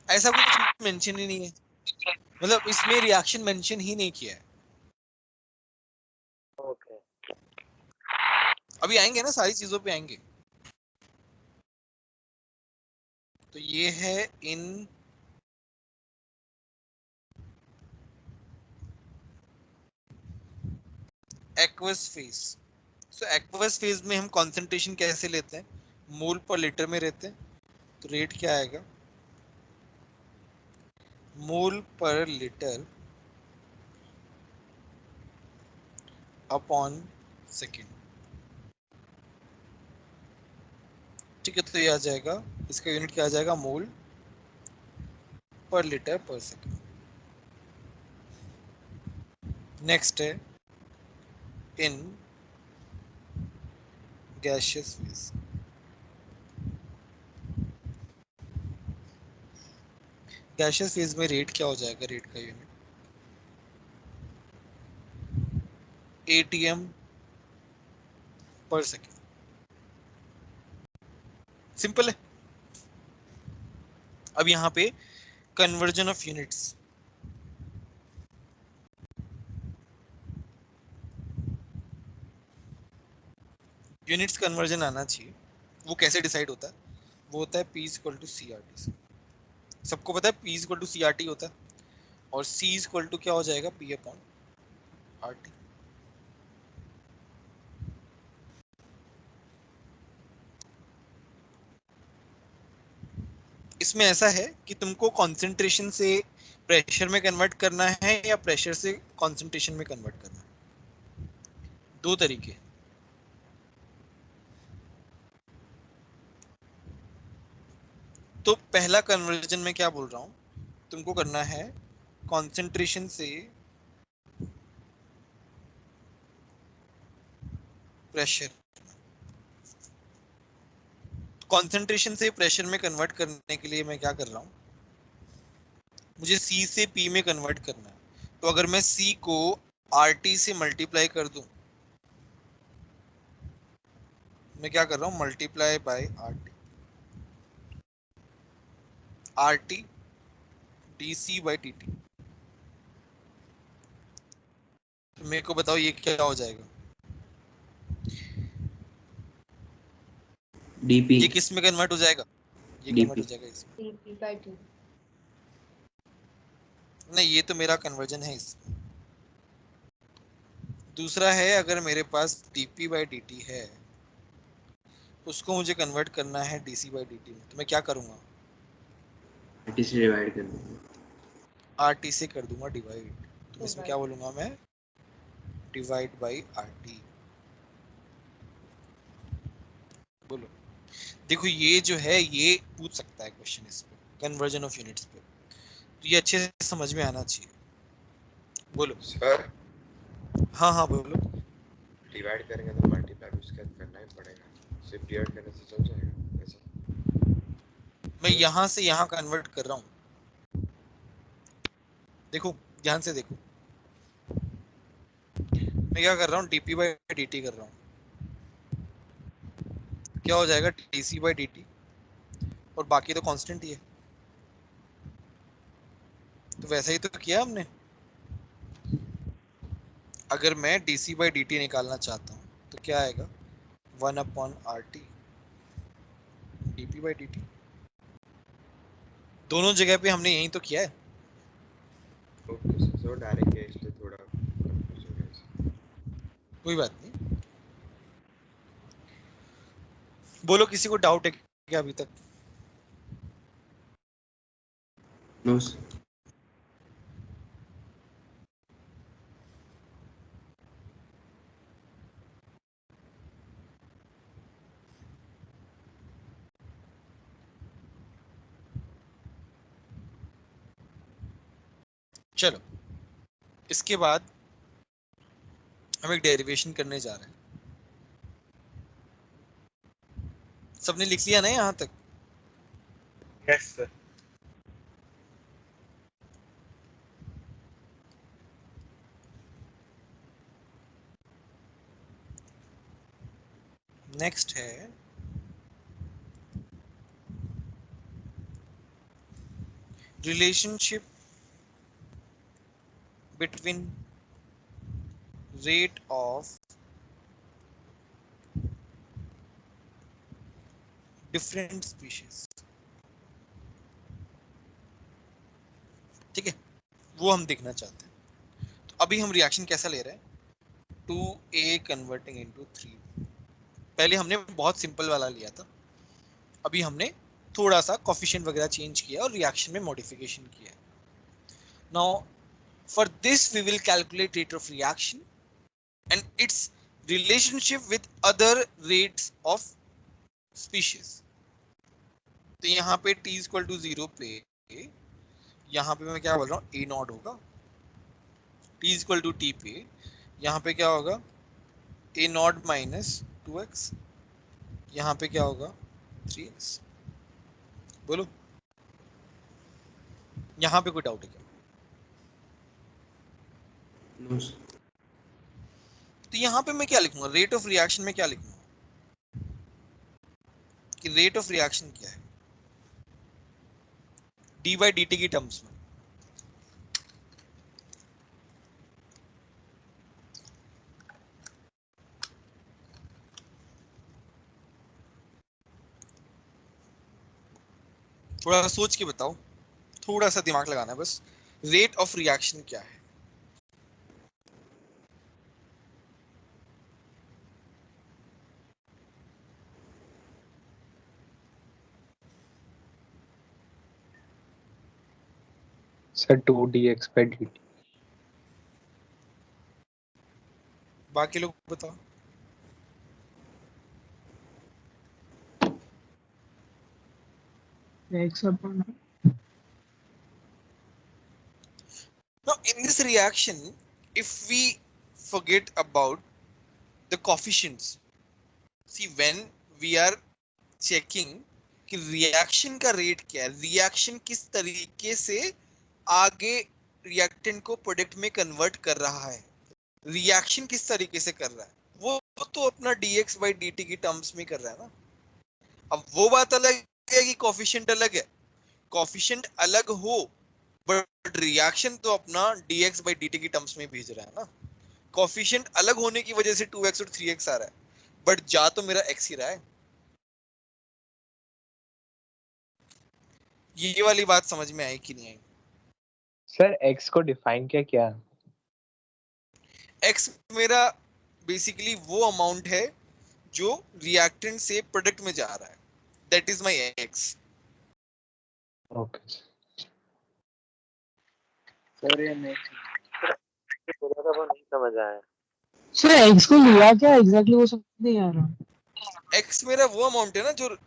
ऐसा कुछ मेंशन ही नहीं है, मतलब इसमें रिएक्शन मेंशन ही नहीं किया है। ओके। अभी आएंगे ना, सारी चीजों पे आएंगे। तो ये है in aqueous phase. So aqueous phase में हम कंसंट्रेशन कैसे लेते हैं, मोल पर लीटर में रहते हैं, तो रेट क्या आएगा, मोल पर लीटर अपॉन सेकेंड। ठीक है, तो ये आ जाएगा, इसका यूनिट क्या आ जाएगा, मोल पर लीटर पर सेकेंड। नेक्स्ट है in gaseous phase. Gaseous phase में रेट क्या हो जाएगा, रेट का यूनिट एटीएम पर सेकेंड। सिंपल है। अब यहाँ पे conversion of units, units conversion आना चाहिए। वो कैसे डिसाइड होता है, वो होता है P equal to C R T. सबको पता है P equal to C R T होता है, और C इक्वल टू क्या हो जाएगा, P अपॉन आर टी। इसमें ऐसा है कि तुमको कंसंट्रेशन से प्रेशर में कन्वर्ट करना है या प्रेशर से कंसंट्रेशन में कन्वर्ट करना है, दो तरीके। तो पहला कन्वर्जन में क्या बोल रहा हूं, तुमको करना है कंसंट्रेशन से प्रेशर, कंसंट्रेशन से प्रेशर में कन्वर्ट करने के लिए मैं क्या कर रहा हूं, मुझे C से P में कन्वर्ट करना है। तो अगर मैं C को RT से मल्टीप्लाई कर दूं, मैं क्या कर रहा हूं, multiply by RT DC by DT। तो मेरे को बताओ ये क्या हो जाएगा, डीपी ये किस में कन्वर्ट हो जाएगा, ये कन्वर्ट हो जाएगा इसमें। dp by dt। नहीं, ये तो मेरा कन्वर्जन है इसमें। दूसरा है, अगर मेरे पास dp बाय dt है, उसको मुझे कन्वर्ट करना है dc बाय dt में, तो मैं क्या करूंगा, आरटी से डिवाइड कर देंगे। RT से कर दूंगा डिवाइड। तो इसमें क्या बोलूंगा मैं, डिवाइड बाय RT। बोलो, देखो ये जो है ये पूछ सकता है क्वेश्चन इस पे, कन्वर्जन ऑफ यूनिट्स पे, तो ये अच्छे से समझ में आना चाहिए। बोलो सर, हाँ हाँ बोलो। डिवाइड करेंगे तो मल्टीप्लाई उसके बाद करना ही पड़ेगा, सिर्फ डिवाइड करने से चल जाएगा ऐसा? मैं यहाँ से यहाँ कन्वर्ट कर रहा हूँ, देखो ध्यान से देखो, मैं क्या कर रहा हूँ, dp बाई dt कर रहा हूँ, क्या हो जाएगा dc बाई dt, और बाकी तो कांस्टेंट ही है। तो वैसा ही तो किया हमने। अगर मैं dc बाई dt निकालना चाहता हूँ तो क्या आएगा, 1 upon RT dp by dt। दोनों जगह पे हमने यही तो किया है। ओके सर, तो डायरेक्ट है इसलिए थोड़ा कंफ्यूजन है इसमें। कोई बात नहीं, बोलो किसी को डाउट है क्या अभी तक? नो चलो, इसके बाद हम एक डेरिवेशन करने जा रहे हैं। सबने लिख लिया ना यहाँ तक? Yes sir. नेक्स्ट है relationship between rate of different species. ठीक है, वो हम देखना चाहते हैं। तो अभी हम रिएक्शन कैसा ले रहे हैं, 2a कन्वर्टिंग इनटू 3। पहले हमने बहुत सिंपल वाला लिया था, अभी हमने थोड़ा सा कोफिशिएंट वगैरह चेंज किया और रिएक्शन में मॉडिफिकेशन किया। Now for this we will calculate rate of reaction and its relationship with other rates of species. तो यहाँ पे t इक्वल टू 0 पे यहाँ पे मैं क्या बोल रहा हूँ, a नॉट होगा। t इक्वल टू t पे यहाँ पे क्या होगा, a नॉट माइनस 2x, यहाँ पे क्या होगा 3x। बोलो यहाँ पे कोई डाउट है क्या? No sir. तो यहाँ पे मैं क्या लिखूंगा, रेट ऑफ रिएक्शन में क्या लिखूंगा कि रेट ऑफ रिएक्शन क्या है डी बाई डी टी की टर्म्स में। थोड़ा सा सोच के बताओ, थोड़ा सा दिमाग लगाना है बस। रेट ऑफ रिएक्शन क्या है? Sir 2dx by dt। बाकी लोग बताओ। x upon Now in this reaction, if we forget about the coefficients, see when we are checking कि रिएक्शन का रेट क्या है, रिएक्शन किस तरीके से आगे रिएक्टेंट को प्रोडक्ट में कन्वर्ट कर रहा है, रिएक्शन किस तरीके से कर रहा है, वो तो अपना dx by dt की टर्म्स में कर रहा है ना। अब वो बात अलग है कि कोफिशिएंट अलग है, कोफिशिएंट अलग हो बट रिएक्शन तो अपना dx by dt की टर्म्स में भेज रहा है ना। कोफिशिएंट अलग होने की वजह से 2x और 3x आ रहा है, बट जा तो मेरा x ही रहा है। ये वाली बात समझ में आई कि नहीं आई? सर x को डिफाइन क्या किया? x मेरा बेसिकली वो अमाउंट है जो रिएक्टेंट से प्रोडक्ट में जा रहा है, that is my x। Okay sir ये नेक्स्ट बोला था वो नहीं समझ आया। सर x को लिया क्या एग्जैक्टली वो समझ नहीं आ रहा। x मेरा वो अमाउंट है ना जो सर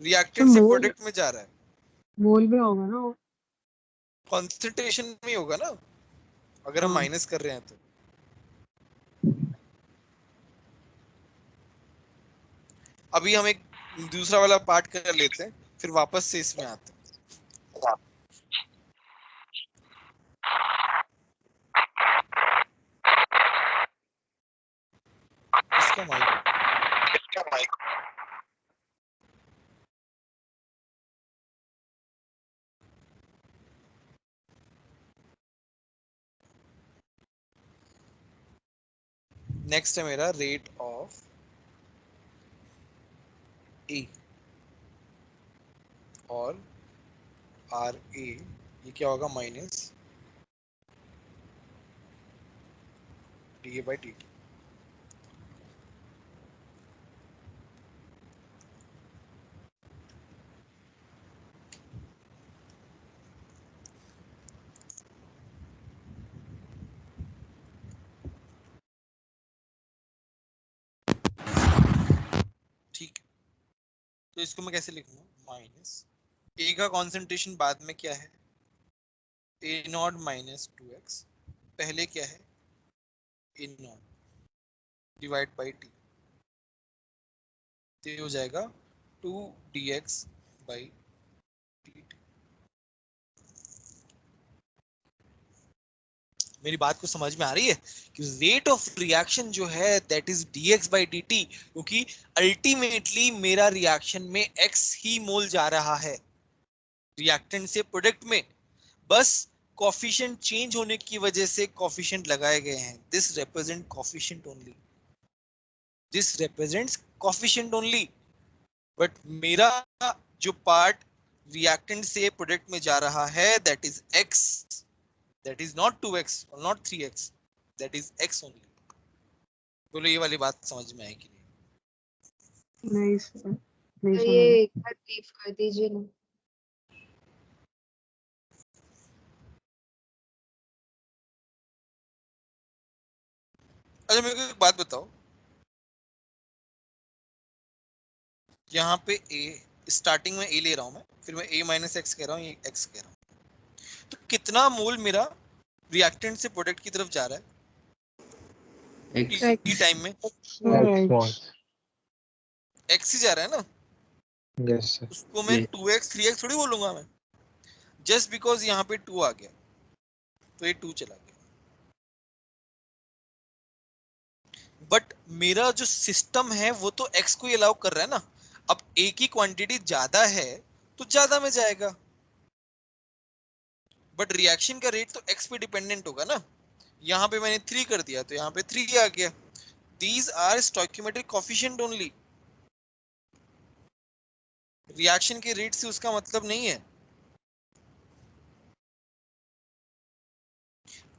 रिएक्टेंट से मोल प्रोडक्ट में जा रहा है, मोल में होगा ना वो। कॉन्सेंट्रेशन में होगा ना अगर हम हाँ। माइनस कर रहे हैं तो। अभी हम एक दूसरा वाला पार्ट कर लेते हैं, फिर वापस से इसमें आते हैं। इसका माइक नेक्स्ट है मेरा रेट ऑफ ए और आर ए, ये क्या होगा minus D A by D T. ठीक है, तो इसको मैं कैसे लिखूंगा, माइनस ए का कॉन्सेंट्रेशन बाद में क्या है, ए नॉट माइनस 2x, पहले क्या है ए नॉट डिवाइड बाई टी, तो ये हो जाएगा 2dx बाई dt। मेरी बात को समझ में आ रही है कि रेट ऑफ रिएक्शन जो है that is dx by dt, क्योंकि अल्टीमेटली मेरा रिएक्शन में x ही मोल जा रहा है रिएक्टेंट से प्रोडक्ट में, बस कोफिशिएंट चेंज होने की वजह से कोफिशिएंट लगाए गए हैं। This represent coefficient only, this represents coefficient only, but मेरा जो पार्ट रिएक्टेंट से प्रोडक्ट में जा रहा है that is x, that is not 2x or not 3x, that is x only। बोलो ये वाली बात समझ में आई कि नहीं? नहीं सर, नहीं तो समझ ये में। एक बार ब्रीफ कर दीजिए ना। अच्छा मेरे को एक बात बताओ, यहाँ पे a स्टार्टिंग में a ले रहा हूँ मैं, फिर मैं a माइनस एक्स कह रहा हूँ, ये x कह रहा हूँ, तो कितना मोल मेरा रिएक्टेंट से प्रोडक्ट की तरफ जा रहा है X t टाइम में? Sir X small. x ही जा रहा है ना, Yes sir. उसको मैं yes 2x 3x थोड़ी बोलूंगा मैं, जस्ट बिकॉज यहाँ पे 2 आ गया तो ये 2 चला गया। बट मेरा जो सिस्टम है वो तो x को ही अलाउ कर रहा है ना। अब a की क्वांटिटी ज्यादा है तो ज्यादा में जाएगा, बट रिएक्शन का रेट तो x पे डिपेंडेंट होगा ना। यहाँ पे मैंने 3 कर दिया तो यहाँ पे 3 आ गया। These are stoichiometric coefficient only, reaction के रेट से उसका मतलब नहीं है।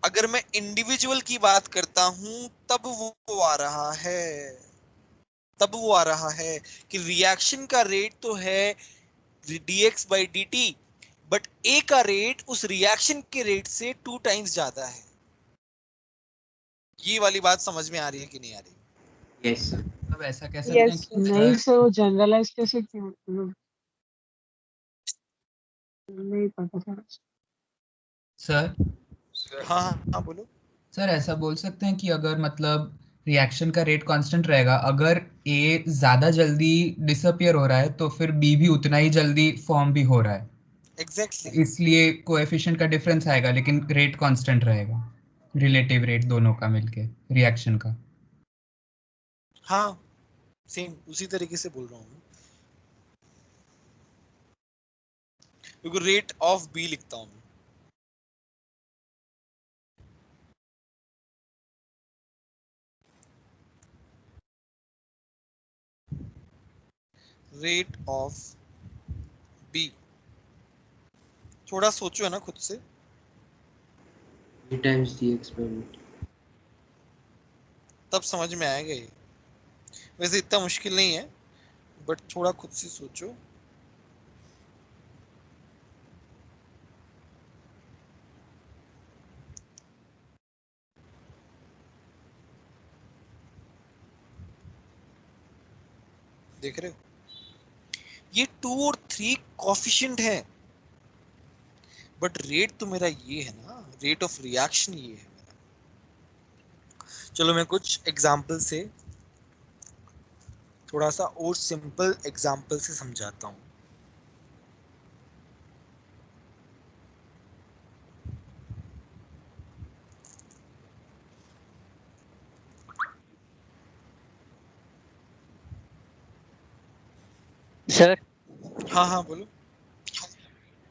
अगर मैं इंडिविजुअल की बात करता हूं तब वो आ रहा है, तब वो आ रहा है कि रिएक्शन का रेट तो है dx by dt, but a का रेट उस रिएक्शन के रेट से 2 टाइम्स ज्यादा है। ये वाली बात समझ में आ रही है कि नहीं आ रही? yes sir अब ऐसा कह सकते हैं कि नहीं अगर सर, वो जनरलाइज कैसे क्यों मतलब, नहीं पता सर। सर हाँ हाँ हाँ बोलो। सर ऐसा बोल सकते हैं कि अगर मतलब रिएक्शन का रेट कांस्टेंट रहेगा, अगर ए ज्यादा जल्दी डिसअपियर हो रहा है तो फिर बी भी उतना ही जल्दी फॉर्म भी हो रहा है, एग्जैक्टली इसलिए कोएफिशिएंट का डिफरेंस आएगा लेकिन रेट कांस्टेंट रहेगा, रिलेटिव रेट दोनों का मिलके रिएक्शन का। हाँ, सेम उसी तरीके से बोल रहा हूँ मैं, क्योंकि रेट ऑफ बी लिखता हूँ मैं। रेट ऑफ बी, थोड़ा सोचो है ना खुद से, 3 times dx by dt तब समझ में आएगा ये। वैसे इतना मुश्किल नहीं है, बट थोड़ा खुद से सोचो। देख रहे हो, ये 2 और 3 कोफिशिएंट है, बट रेट तो मेरा ये है ना, रेट ऑफ रिएक्शन ये है मेरा। चलो मैं कुछ एग्जांपल से, थोड़ा सा और सिंपल एग्जांपल से समझाता हूँ। सर हाँ हाँ बोलो।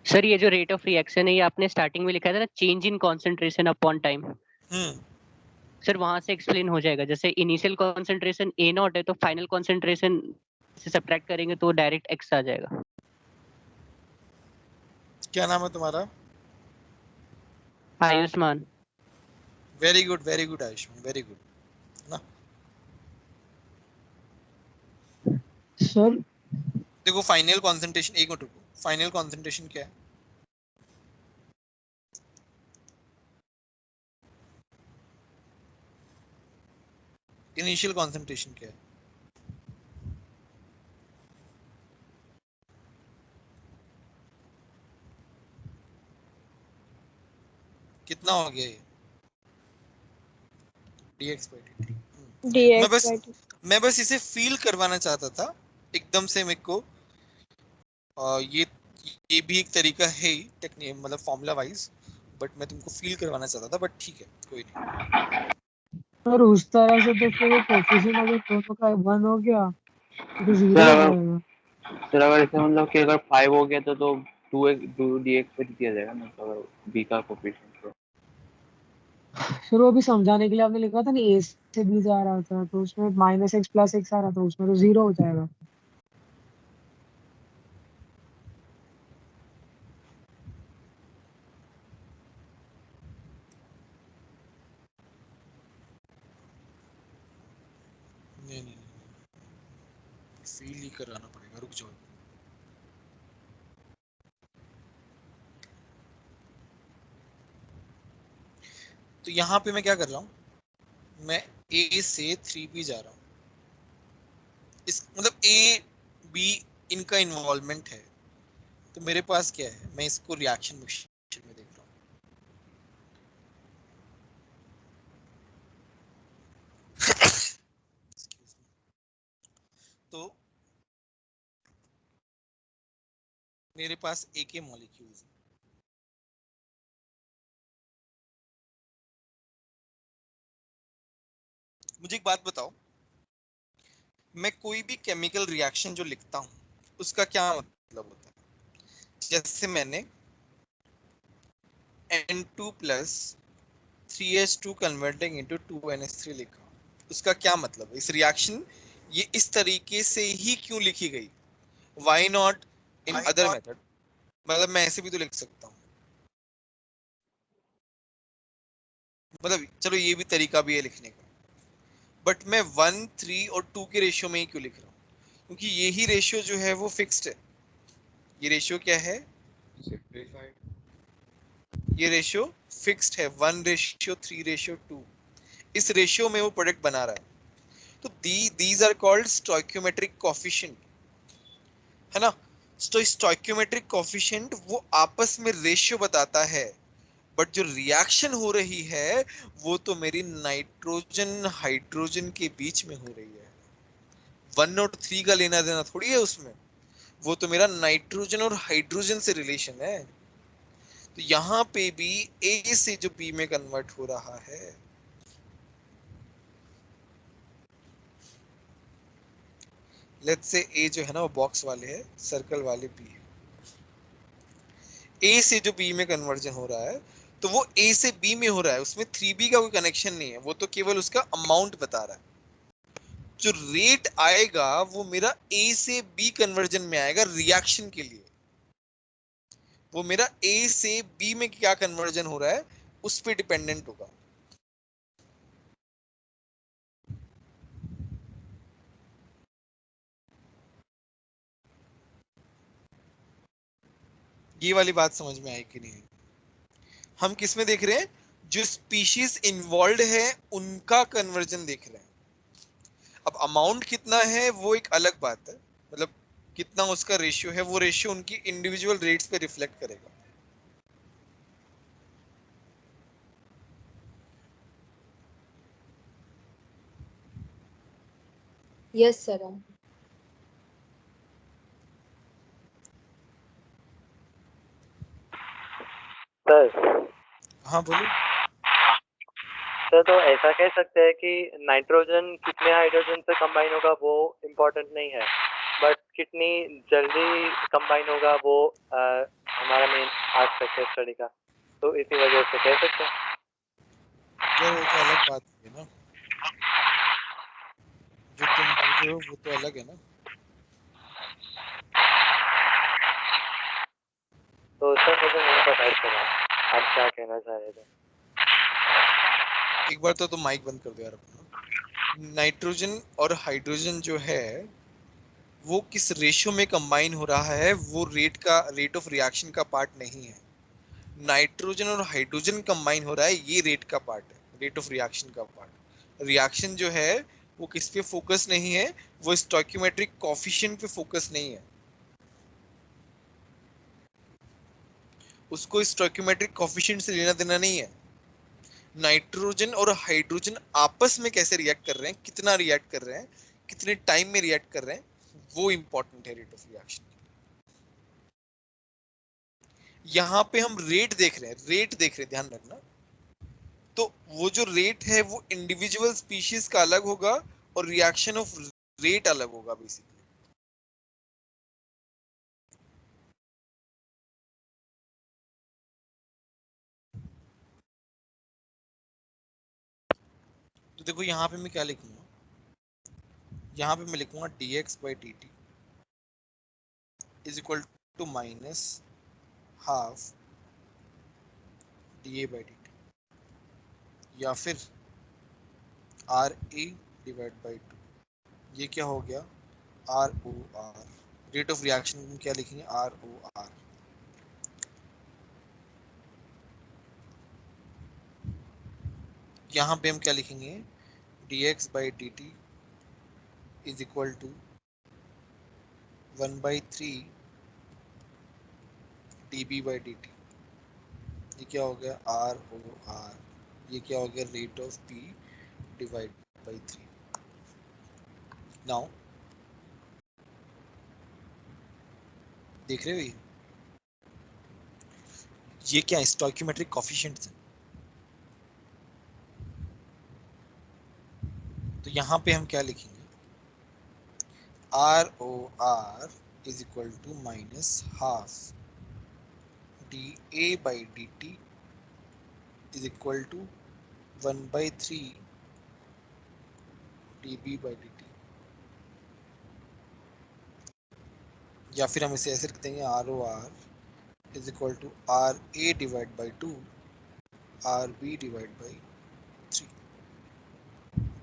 सर ये जो रेट ऑफ रिएक्शन है ये आपने स्टार्टिंग में लिखा था ना, change in concentration upon time. Sir वहां से एक्सप्लेन हो जाएगा, जैसे इनिशियल कंसंट्रेशन ए नॉट है तो फाइनल कंसंट्रेशन से सब्ट्रैक्ट करेंगे तो डायरेक्ट एक्स आ जाएगा। क्या नाम है तुम्हारा? Ayushman. Very good Ayushman, very good ना। सर देखो फाइनल कंसंट्रेशन, एक मिनट रुको, फाइनल कंसंट्रेशन क्या है? इनिशियल कंसंट्रेशन क्या है? कितना हो गया ये? dx by dt। मैं बस इसे फील करवाना चाहता था एकदम से मेरे को। ये भी एक तरीका है ही टेक्निक, मतलब फॉर्मूला वाइज, बट मैं तुमको फील करवाना चाहता था, बट ठीक है कोई नहीं। सर उस तरह से तो फिर वो कोफिशिएंट अगर दोनों का 1 हो गया तो सर 0 हो अगर जाएगा। सर अगर इसमें मतलब कि अगर 5 हो गया तो 2 dx पे दिया जाएगा ना, तो अगर b का कोफिशिएंट तो। फिर वो भी समझाने के लिए आपने लिखा था ना, ए से बी जा रहा था तो उसमें माइनस एक्स प्लस एक्स आ रहा था, उसमें तो 0 हो जाएगा। नहीं, फील ही कराना पड़ेगा, रुक जाओ। तो यहाँ पे मैं क्या कर रहा हूँ, मैं A से 3B जा रहा हूँ। इस मतलब A B इनका इन्वॉल्वमेंट है, तो मेरे पास क्या है, मैं इसको रिएक्शन मिक्सचर में देख रहा हूँ। तो मेरे पास A के मॉलिक्यूल्स हैं। मुझे एक बात बताओ, मैं कोई भी केमिकल रिएक्शन जो लिखता हूँ उसका क्या मतलब होता है? जैसे मैंने N2 plus 3H2 converting into 2NH3 लिखा, उसका क्या मतलब है? इस रिएक्शन ये इस तरीके से ही क्यों लिखी गई? Why not in other method? मतलब मैं ऐसे भी तो लिख सकता हूँ, मतलब चलो ये भी तरीका भी है लिखने का, बट मैं 1 3 और 2 के रेशियो में ही क्यों लिख रहा हूँ? क्योंकि यही रेशियो जो है वो फिक्स्ड है। ये रेशियो क्या है? सिंपलीफाइड। ये रेशियो फिक्स्ड है, 1:3:2। इस रेशियो में वो प्रोडक्ट बना रहा है। तो these are called stoichiometric coefficient, है ना? तो स्टोइकियोमेट्रिक कोफिशिएंट वो आपस में रेशियो बताता है, बट जो रिएक्शन हो रही है वो तो मेरी नाइट्रोजन हाइड्रोजन के बीच में हो रही है। 1 और 3 का लेना देना थोड़ी है उसमें, वो तो मेरा नाइट्रोजन और हाइड्रोजन से रिलेशन है। तो यहाँ पे भी A से जो B में कन्वर्ट हो रहा है, लेट्स से A जो है ना वो बॉक्स वाले है, सर्कल वाले B है। A से जो B में कन्वर्जन हो रहा है तो वो A से B में हो रहा है, उसमें 3B का कोई कनेक्शन नहीं है, वो तो केवल उसका अमाउंट बता रहा है। जो रेट आएगा वो मेरा A से B कन्वर्जन में आएगा रिएक्शन के लिए। वो मेरा A से B में क्या कन्वर्जन हो रहा है उस पे डिपेंडेंट होगा। ये वाली बात समझ में आई कि नहीं? हम किस में देख रहे हैं? जो स्पीशीज इन्वॉल्व है उनका कन्वर्जन देख रहे हैं। अब अमाउंट कितना है वो एक अलग बात है, मतलब कितना उसका रेशियो है, वो रेशियो उनकी इंडिविजुअल रेट्स पे रिफ्लेक्ट करेगा। Yes, sir. सर हाँ बोलो। सर तो ऐसा कह सकते हैं कि नाइट्रोजन कितने हाइड्रोजन से कंबाइन होगा वो इम्पोर्टेंट नहीं है, बट कितनी जल्दी कंबाइन होगा वो हमारा मेन एस्पेक्ट है स्टडी का, तो इसी वजह से कह सकते हैं। यार वो तो अलग बात है ना, जो तुम बोल रहे हो वो तो अलग है ना। तो सर मुझे नहीं पता इस तरह आप क्या कहना चाह रहे थे। एक बार तो तुम माइक बंद कर दो यार अपना। नाइट्रोजन और हाइड्रोजन जो है वो किस रेशियो में कंबाइन हो रहा है वो रेट ऑफ रिएक्शन का पार्ट नहीं है। नाइट्रोजन और हाइड्रोजन कंबाइन हो रहा है, ये रेट का पार्ट है, रेट ऑफ रिएक्शन का पार्ट। रिएक्शन जो है वो किस पे फोकस नहीं है, वो स्टोइकियोमेट्रिक कोफिशिएंट पे फोकस नहीं है। उसको स्टोइकियोमेट्रिक कोफिशिएंट से लेना देना नहीं है। नाइट्रोजन और हाइड्रोजन आपस में कैसे रिएक्ट कर रहे हैं, कितना रिएक्ट कर रहे हैं, कितने टाइम में रिएक्ट कर रहे हैं, वो इंपॉर्टेंट है रेट ऑफ रिएक्शन। यहाँ पे हम रेट देख रहे हैं, रेट देख रहे हैं, ध्यान रखना। तो वो जो रेट है वो इंडिविजुअल स्पीशीज का अलग होगा और रिएक्शन ऑफ रेट अलग होगा बेसिकली। तो देखो यहाँ पे मैं क्या लिखूंगा, यहाँ पे मैं लिखूंगा dx/dt is equal to minus half dA/dt या फिर RA डिवाइड बाई 2। ये क्या हो गया ROR। रेट ऑफ रिएक्शन में क्या लिखेंगे ROR। यहाँ पे हम क्या लिखेंगे dx/dt is equal to 1/3 dB/dt। ये क्या हो गया ROR। ये क्या हो गया rate of P divide by 3। Now देख रहे हो ये क्या है स्टोइकियोमेट्रिक कोफिशिएंट्स है। तो यहाँ पे हम क्या लिखेंगे ROR is equal to minus half dA/dt is equal to 1/3 dB/dt। या फिर हम इसे ऐसे लिख देंगे ROR is equal to RA divide by 2 RB divide by 3।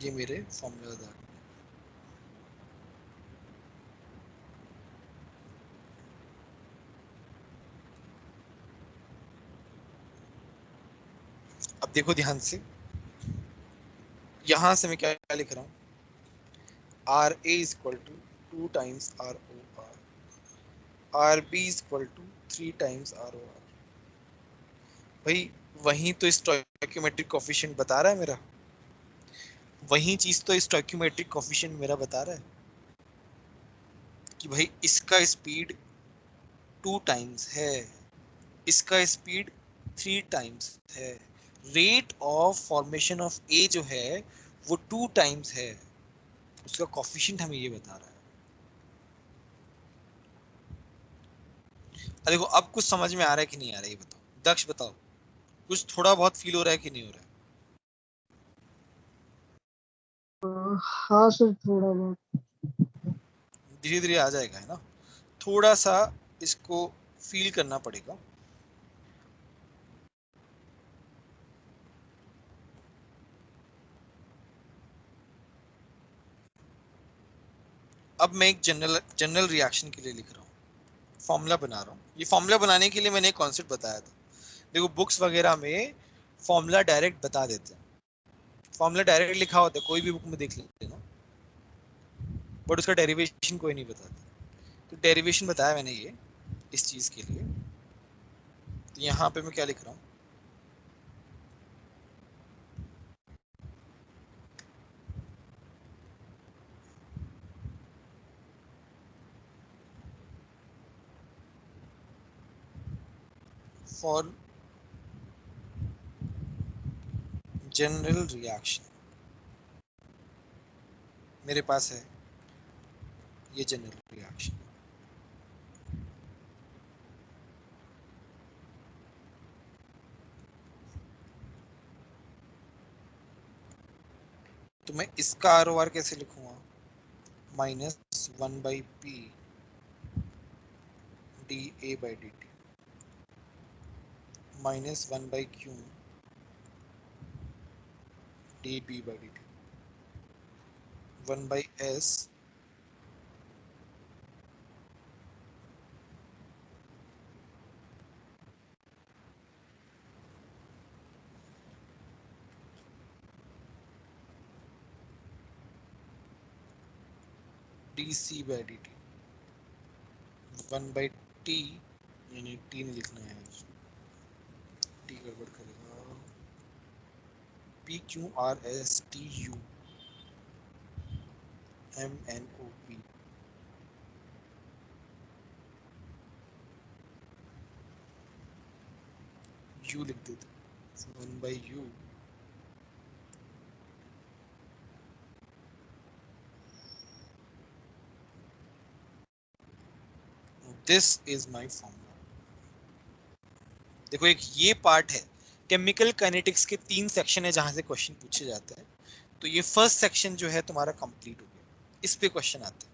ये मेरे फॉर्मूलाज आ गए। अब देखो ध्यान से, यहां से मैं क्या लिख रहा हूं RA is equal to 2 times ROR, RB is equal to 3 times ROR। भाई वही तो स्टोइकियोमेट्रिक कोफिशिएंट बता रहा है मेरा, वही चीज तो स्टोइकियोमेट्रिक कोफिशिएंट मेरा बता रहा है कि भाई इसका स्पीड 2 टाइम्स है, इसका स्पीड 3 टाइम्स है, rate of formation of A जो है वो 2 टाइम्स है, उसका कोफिशिएंट हमें ये बता रहा है। देखो अब कुछ समझ में आ रहा है कि नहीं आ रहा है ये बताओ, दक्ष बताओ, कुछ थोड़ा बहुत फील हो रहा है कि नहीं हो रहा है? हाँ सर थोड़ा बहुत। धीरे धीरे आ जाएगा है ना, थोड़ा सा इसको फील करना पड़ेगा। अब मैं एक जनरल रिएक्शन के लिए लिख रहा हूँ, फॉर्मूला बना रहा हूँ। ये फॉर्मूला बनाने के लिए मैंने एक कॉन्सेप्ट बताया था। देखो बुक्स वगैरह में फॉर्मूला डायरेक्ट बता देते हैं, फॉर्मूला डायरेक्ट लिखा होता है, कोई भी बुक में देख लेना, बट उसका डेरिवेशन कोई नहीं बताता। तो डेरिवेशन बताया मैंने ये इस चीज के लिए। तो यहाँ पे मैं क्या लिख रहा हूँ फॉर जनरल रिएक्शन, मेरे पास है ये जनरल रिएक्शन। तो मैं इसका ROR कैसे लिखूंगा -1/P dA/dt -1/Q dB/dt 1/S dC/dt 1/T, यानी T नहीं लिखना है, T गड़बड़ करेगा, PQRSTU MNOP U लिख देते 1/U this is my formula. देखो एक ये पार्ट है, केमिकल काइनेटिक्स के 3 सेक्शन है जहां से क्वेश्चन पूछे जाते हैं। तो ये फर्स्ट सेक्शन जो है तुम्हारा कंप्लीट हो गया, इस पे क्वेश्चन आते हैं।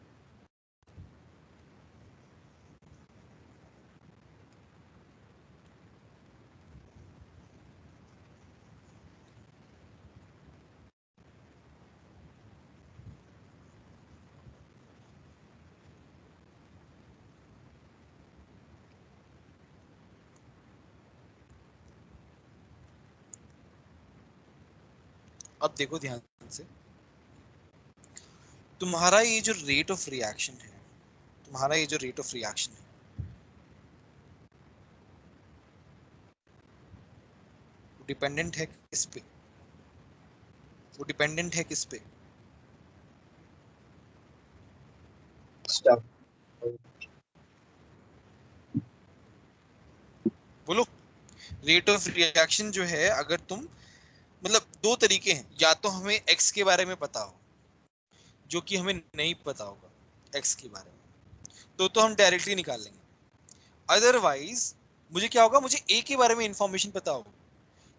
अब देखो ध्यान से, तुम्हारा ये जो रेट ऑफ रिएक्शन है, तुम्हारा ये जो रेट ऑफ रिएक्शन है, डिपेंडेंट है किस पे? वो डिपेंडेंट है किस पे? स्टॉप। बोलो। रेट ऑफ रिएक्शन जो है, अगर तुम मतलब दो तरीके हैं, या तो हमें एक्स के बारे में पता हो, जो कि हमें नहीं पता होगा एक्स के बारे में, तो हम डायरेक्टली निकाल लेंगे। अदरवाइज मुझे क्या होगा, मुझे ए के बारे में इंफॉर्मेशन पता होगा,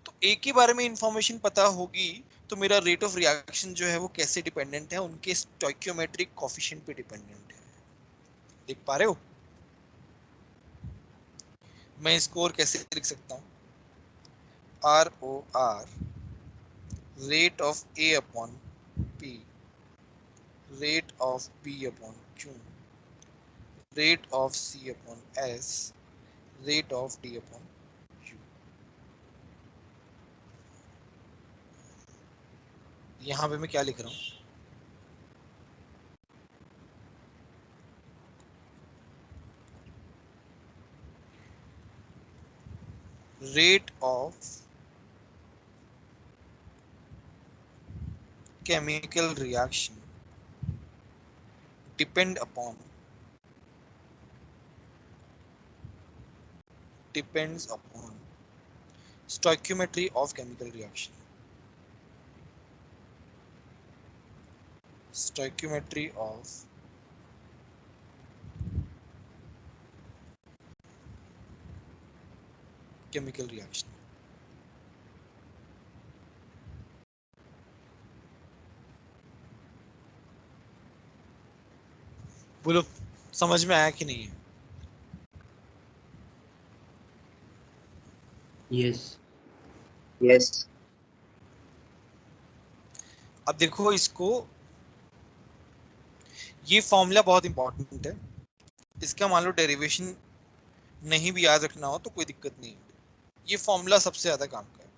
तो ए के बारे में इंफॉर्मेशन पता होगी तो मेरा रेट ऑफ रिएक्शन जो है वो कैसे डिपेंडेंट है, उनके स्टोइकियोमेट्रिक कोफिशिएंट पे डिपेंडेंट है। देख पा रहे हो? मैं स्कोर कैसे लिख सकता हूँ? R O R rate of A upon P, rate of B upon Q, rate of C upon S, rate of D upon U. यहां पे मैं क्या लिख रहा हूं? Rate of chemical reaction depends upon stoichiometry of chemical reaction. Stoichiometry of chemical reaction. बोलो, समझ में आया कि नहीं है? Yes yes. अब देखो इसको, ये फॉर्मूला बहुत इंपॉर्टेंट है, इसका मान लो डेरिवेशन नहीं भी याद रखना हो तो कोई दिक्कत नहीं है, ये फॉर्मूला सबसे ज्यादा काम का है।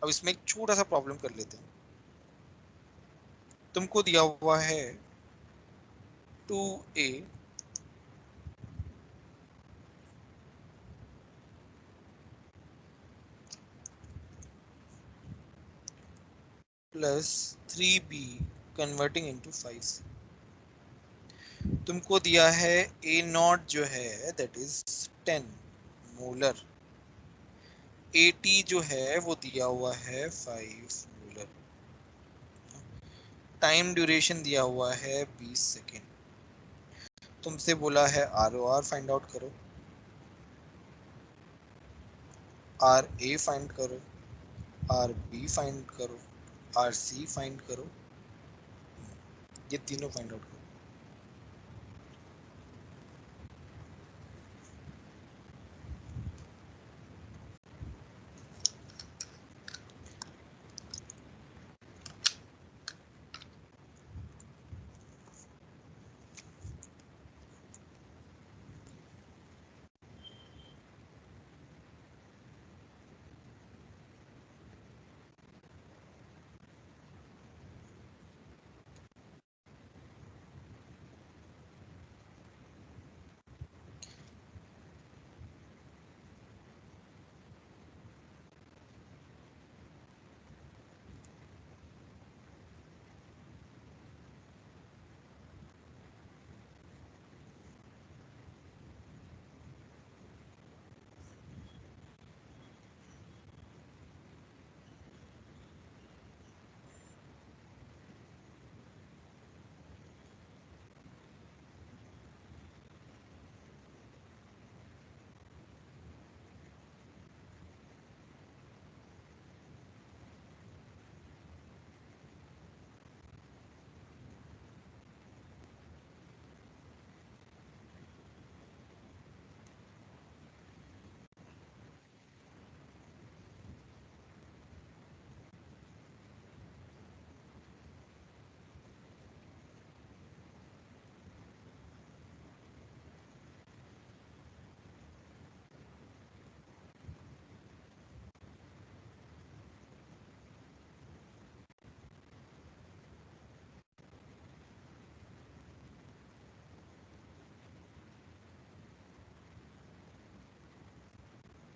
अब इसमें एक छोटा सा प्रॉब्लम कर लेते हैं। तुमको दिया हुआ है 2a plus 3b converting into 5c। तुमको दिया है ए नॉट जो है दैट इज 10 मोलर, एटी जो है वो दिया हुआ है 5 मोलर, टाइम ड्यूरेशन दिया हुआ है 20 सेकेंड। तुमसे बोला है R O R find out करो, आर ए फाइंड करो, आर बी फाइंड करो, आर सी फाइंड करो, ये तीनों फाइंड आउट करो।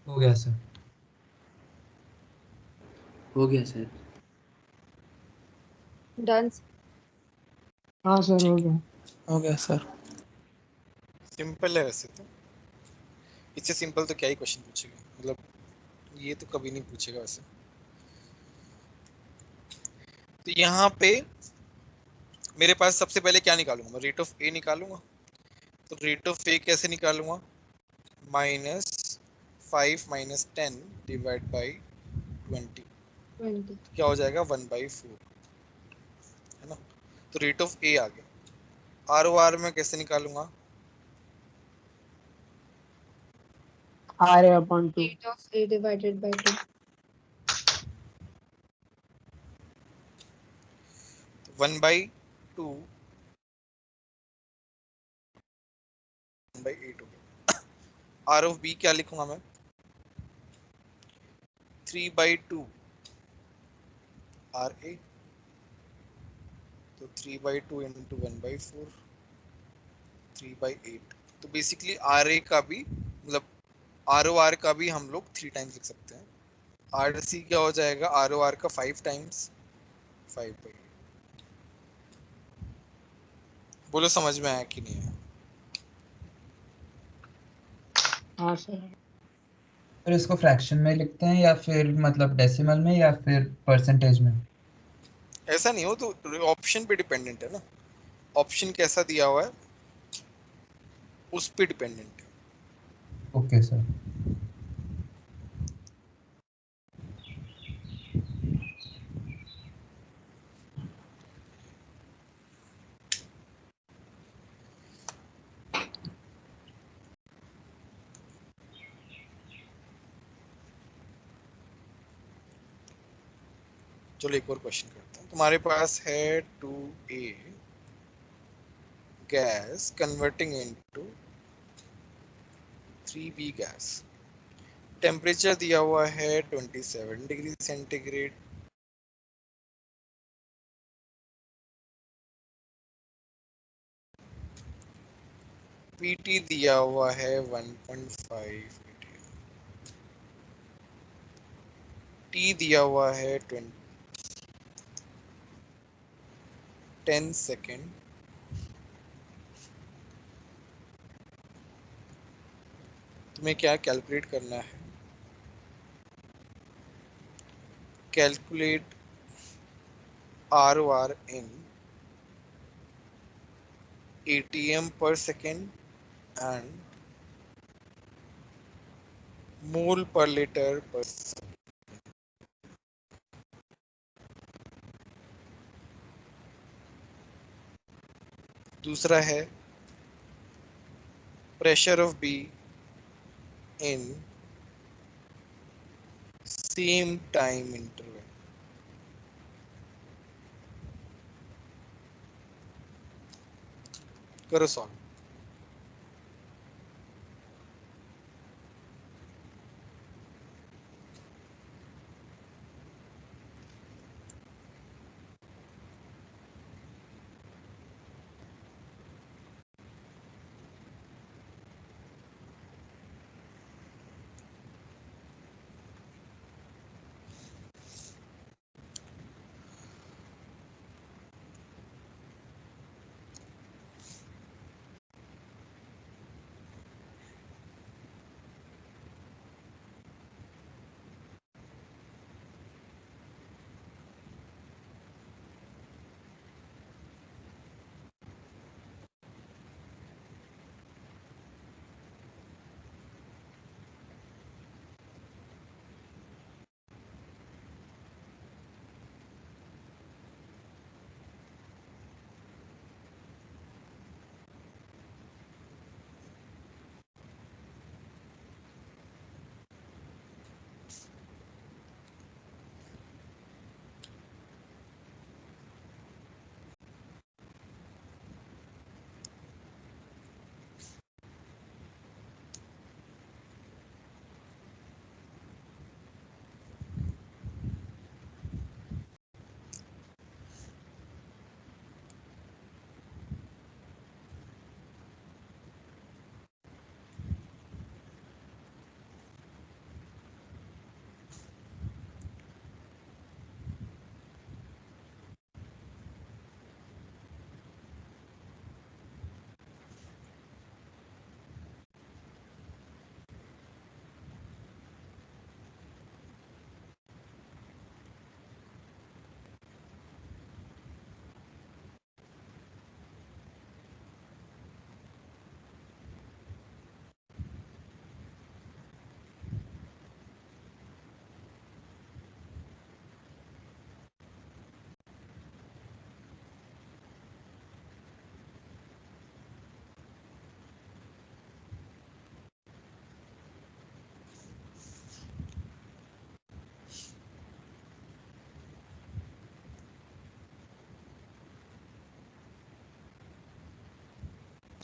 हो गया सर। हो गया सर। डन। हाँ सर हो गया। हो गया सर। सिंपल है वैसे तो, इससे सिंपल तो क्या ही क्वेश्चन पूछेगा, मतलब ये तो कभी नहीं पूछेगा वैसे। तो यहाँ पे मेरे पास सबसे पहले क्या निकालूंगा मैं, रेट ऑफ ए निकालूंगा। तो रेट ऑफ ए कैसे निकालूंगा, -5 - 10 डिवाइड बाई 20, 20। क्या हो जाएगा 1/4, है ना। तो रेट ऑफ ए आ गया। आर ओ आर में कैसे निकालूंगा, RA upon 2। Rate of A divided by 2। 1/2 1/8 हो गया। आर ऑफ बी क्या लिखूंगा मैं, 3/2 आर ए, तो 3/2 इंटू 1/4, 3/8। तो बेसिकली आर ए का भी मतलब आर ओ आर का भी हम लोग 3 टाइम्स लिख सकते हैं। आर सी क्या हो जाएगा, आर ओ आर का 5 टाइम्स, 5/8। बोलो समझ में आया कि नहीं आया। हाँ सर। फिर इसको फ्रैक्शन में लिखते हैं या फिर मतलब डेसिमल में या फिर परसेंटेज में? ऐसा नहीं हो तो ऑप्शन पे डिपेंडेंट है ना, ऑप्शन कैसा दिया हुआ है उस पे डिपेंडेंट है। Okay sir. चलो एक और क्वेश्चन करते हैं। तुम्हारे पास है 2A gas converting into 3B gas. Temperature दिया हुआ है 27 डिग्री सेंटीग्रेड। पीटी दिया हुआ है 1.5 atm। टी दिया हुआ है 10 सेकेंड। तुम्हें क्या कैलकुलेट करना है, calculate R O R in ATM per second and mole per liter per second। दूसरा है pressure of be in same time interval. करो सॉल्व।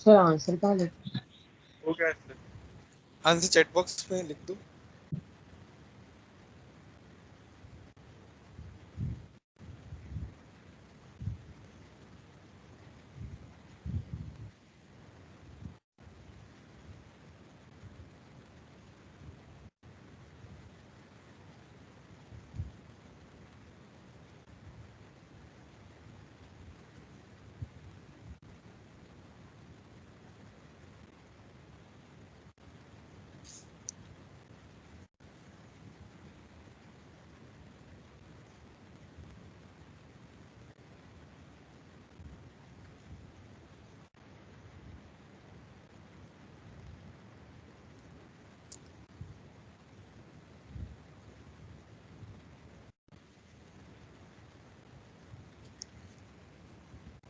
सर आंसर कहाँ लिखा? वो क्या है? आंसर चैट बॉक्स में लिख दो।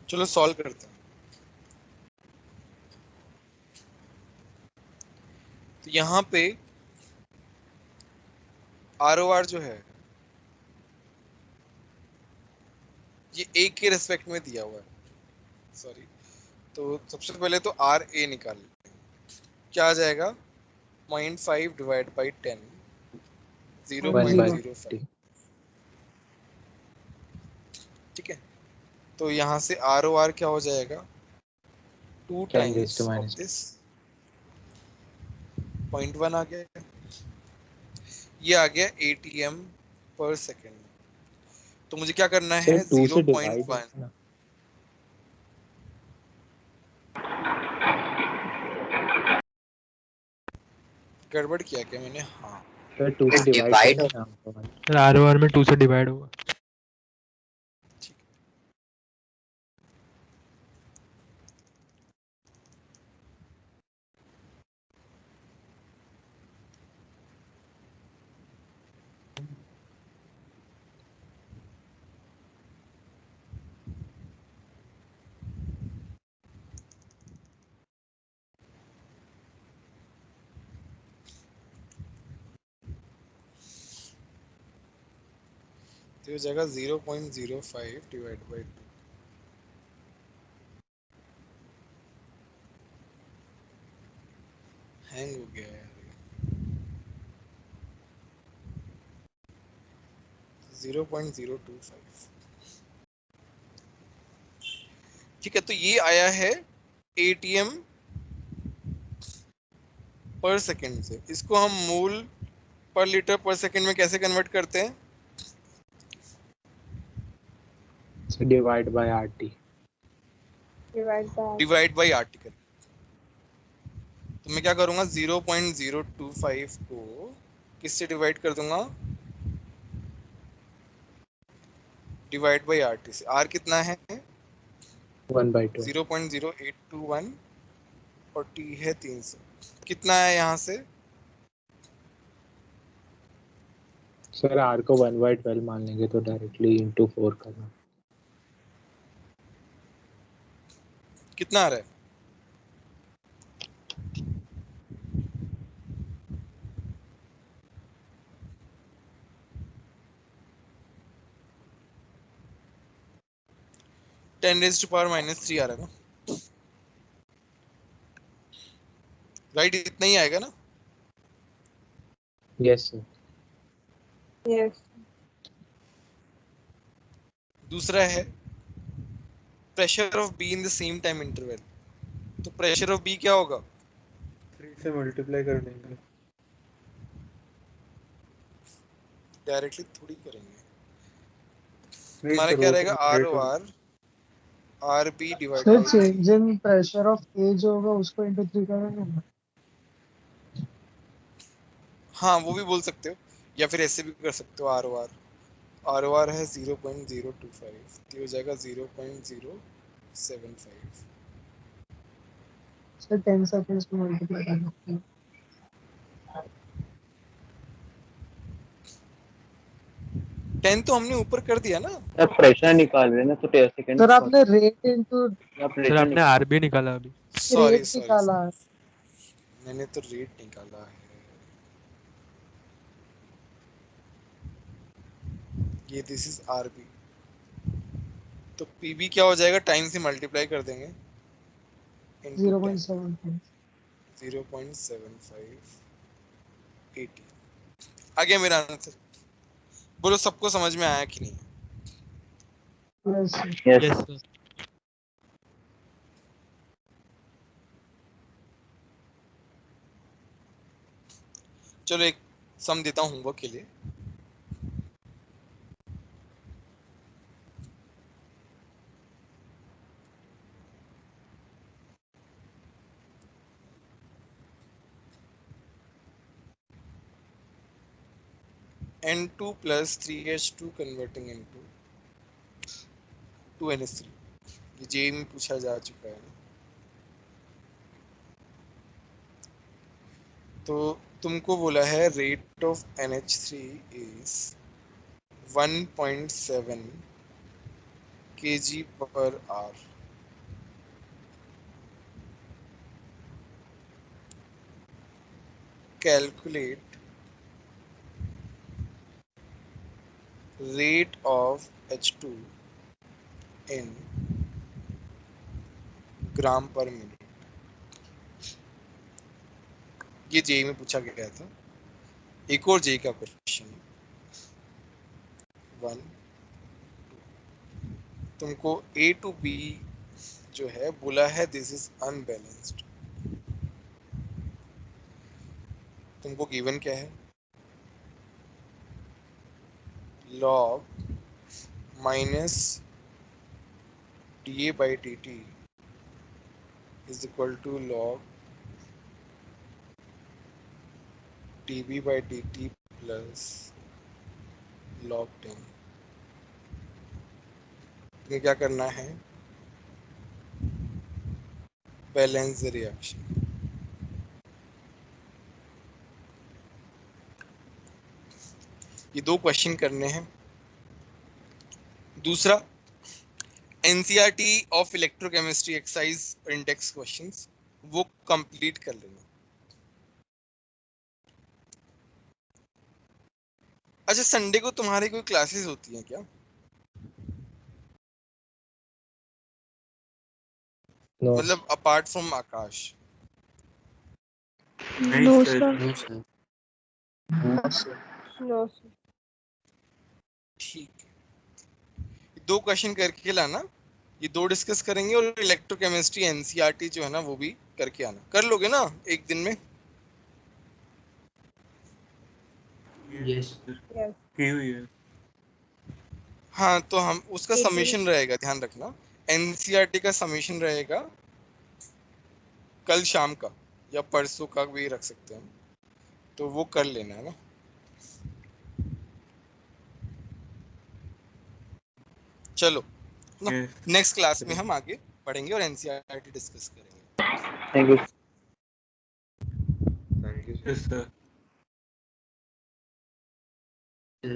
चलो सॉल्व करते हैं। तो यहाँ पे ROR जो है ये A के रेस्पेक्ट में दिया हुआ है। सॉरी, तो सबसे पहले तो RA निकाल लेते हैं। क्या आ जाएगा? 0.5 डिवाइड बाई 10, 0.05। ठीक है, तो यहाँ से ROR क्या हो जाएगा? 2 टाइम्स ऑफ दिस 0.1 आ गया। ये आ गया ATM पर सेकेंड। तो मुझे क्या करना है? 0.1 गड़बड़ किया क्या मैंने? हाँ सर 2 से डिवाइड करना है। सर ROR में 2 से डिवाइड होगा। तो हो जाएगा 0.05 डिवाइड बाई 2। हैंग हो गया यार, 0.025। ठीक है, तो ये आया है ATM पर सेकेंड से। इसको हम मोल पर लीटर पर सेकेंड में कैसे कन्वर्ट करते हैं? Divide by RT। Divide by RT करें। तो मैं क्या करूंगा? 0.025 को किससे डिवाइड कर दूंगा? डिवाइड बाई RT से। R कितना है? 1/2। 0.0821 और T है 300। कितना है यहाँ से? सर R को 1/12 मान लेंगे तो डायरेक्टली इंटू 4 करना। कितना आ रहा है? (10⁻³ आ रहा है ना? राइट, इतना ही आएगा ना? Yes sir. Yes. दूसरा है pressure of B in the same time interval. तो प्रेशर ऑफ B क्या होगा? 3 से मल्टीप्लाई कर देंगे। डायरेक्टली थोड़ी करेंगे। नहीं हमारा सर, क्या वो रहेगा? तो rate ROR RB divide sir by 3। Change in pressure of A जो होगा उसको इंटू 3 करेंगे ना? हाँ, वो भी बोल सकते हो, या फिर ऐसे भी कर सकते हो। ROR है 0.025, तो हो जाएगा 0.075। सर 10 सेकंड्स में मल्टीप्लाई करना है। 10 तो हमने ऊपर कर दिया ना। सर प्रेशर निकाल रहे हैं ना, तो 10 सेकंड। सर आपने रेट इंटू सर आपने RB निकाला अभी। सॉरी रेट निकाला है। मैंने तो रेट निकाला है। ये दिस इज RB। तो PB क्या हो जाएगा? टाइम से मल्टीप्लाई कर देंगे। into 0.75. 0.75 80 आ गया मेरा आंसर। बोलो सबको समझ में आया कि नहीं? Yes. Yes. Yes, sir. चलो एक सम देता हूँ होमवर्क के लिए। N2 plus 3H2 converting into 2NH3। ये जेई में पूछा जा चुका है। तो तुमको बोला है rate of NH3 is 1.7 kg/h। Calculate rate of H2 in ग्राम पर मिनट। ये जेई में पूछा गया था। एक और जेई का क्वेश्चन 1 तुमको A to B जो है बोला है दिस इज अनबैलेंस्ड। तुमको गिवन क्या है? log minus dA by dt is equal to log dB by dt plus log 10। तुम्हें क्या करना है? Balance the reaction. ये दो क्वेश्चन करने हैं। दूसरा NCERT ऑफ इलेक्ट्रोकेमिस्ट्री एक्सरसाइज और इंडेक्स क्वेश्चंस वो कंप्लीट कर लेना। अच्छा संडे को तुम्हारी कोई क्लासेस होती हैं क्या? No. मतलब apart from Akash? No, sir. No, sir. No, sir. No, sir. ठीक है। दो क्वेश्चन करके लाना। ये दो डिस्कस करेंगे और इलेक्ट्रोकेमिस्ट्री NCERT जो है ना वो भी करके आना। कर लोगे ना एक दिन में? Yes, sir. Yes. की हुई है। हाँ तो हम उसका एक समीशन रहेगा, ध्यान रखना। NCERT का समीशन रहेगा कल शाम का या परसों का भी रख सकते हैं, तो वो कर लेना है ना। चलो नेक्स्ट क्लास में हम आगे पढ़ेंगे और NCERT डिस्कस करेंगे। Thank you. Thank you yes sir. Sir.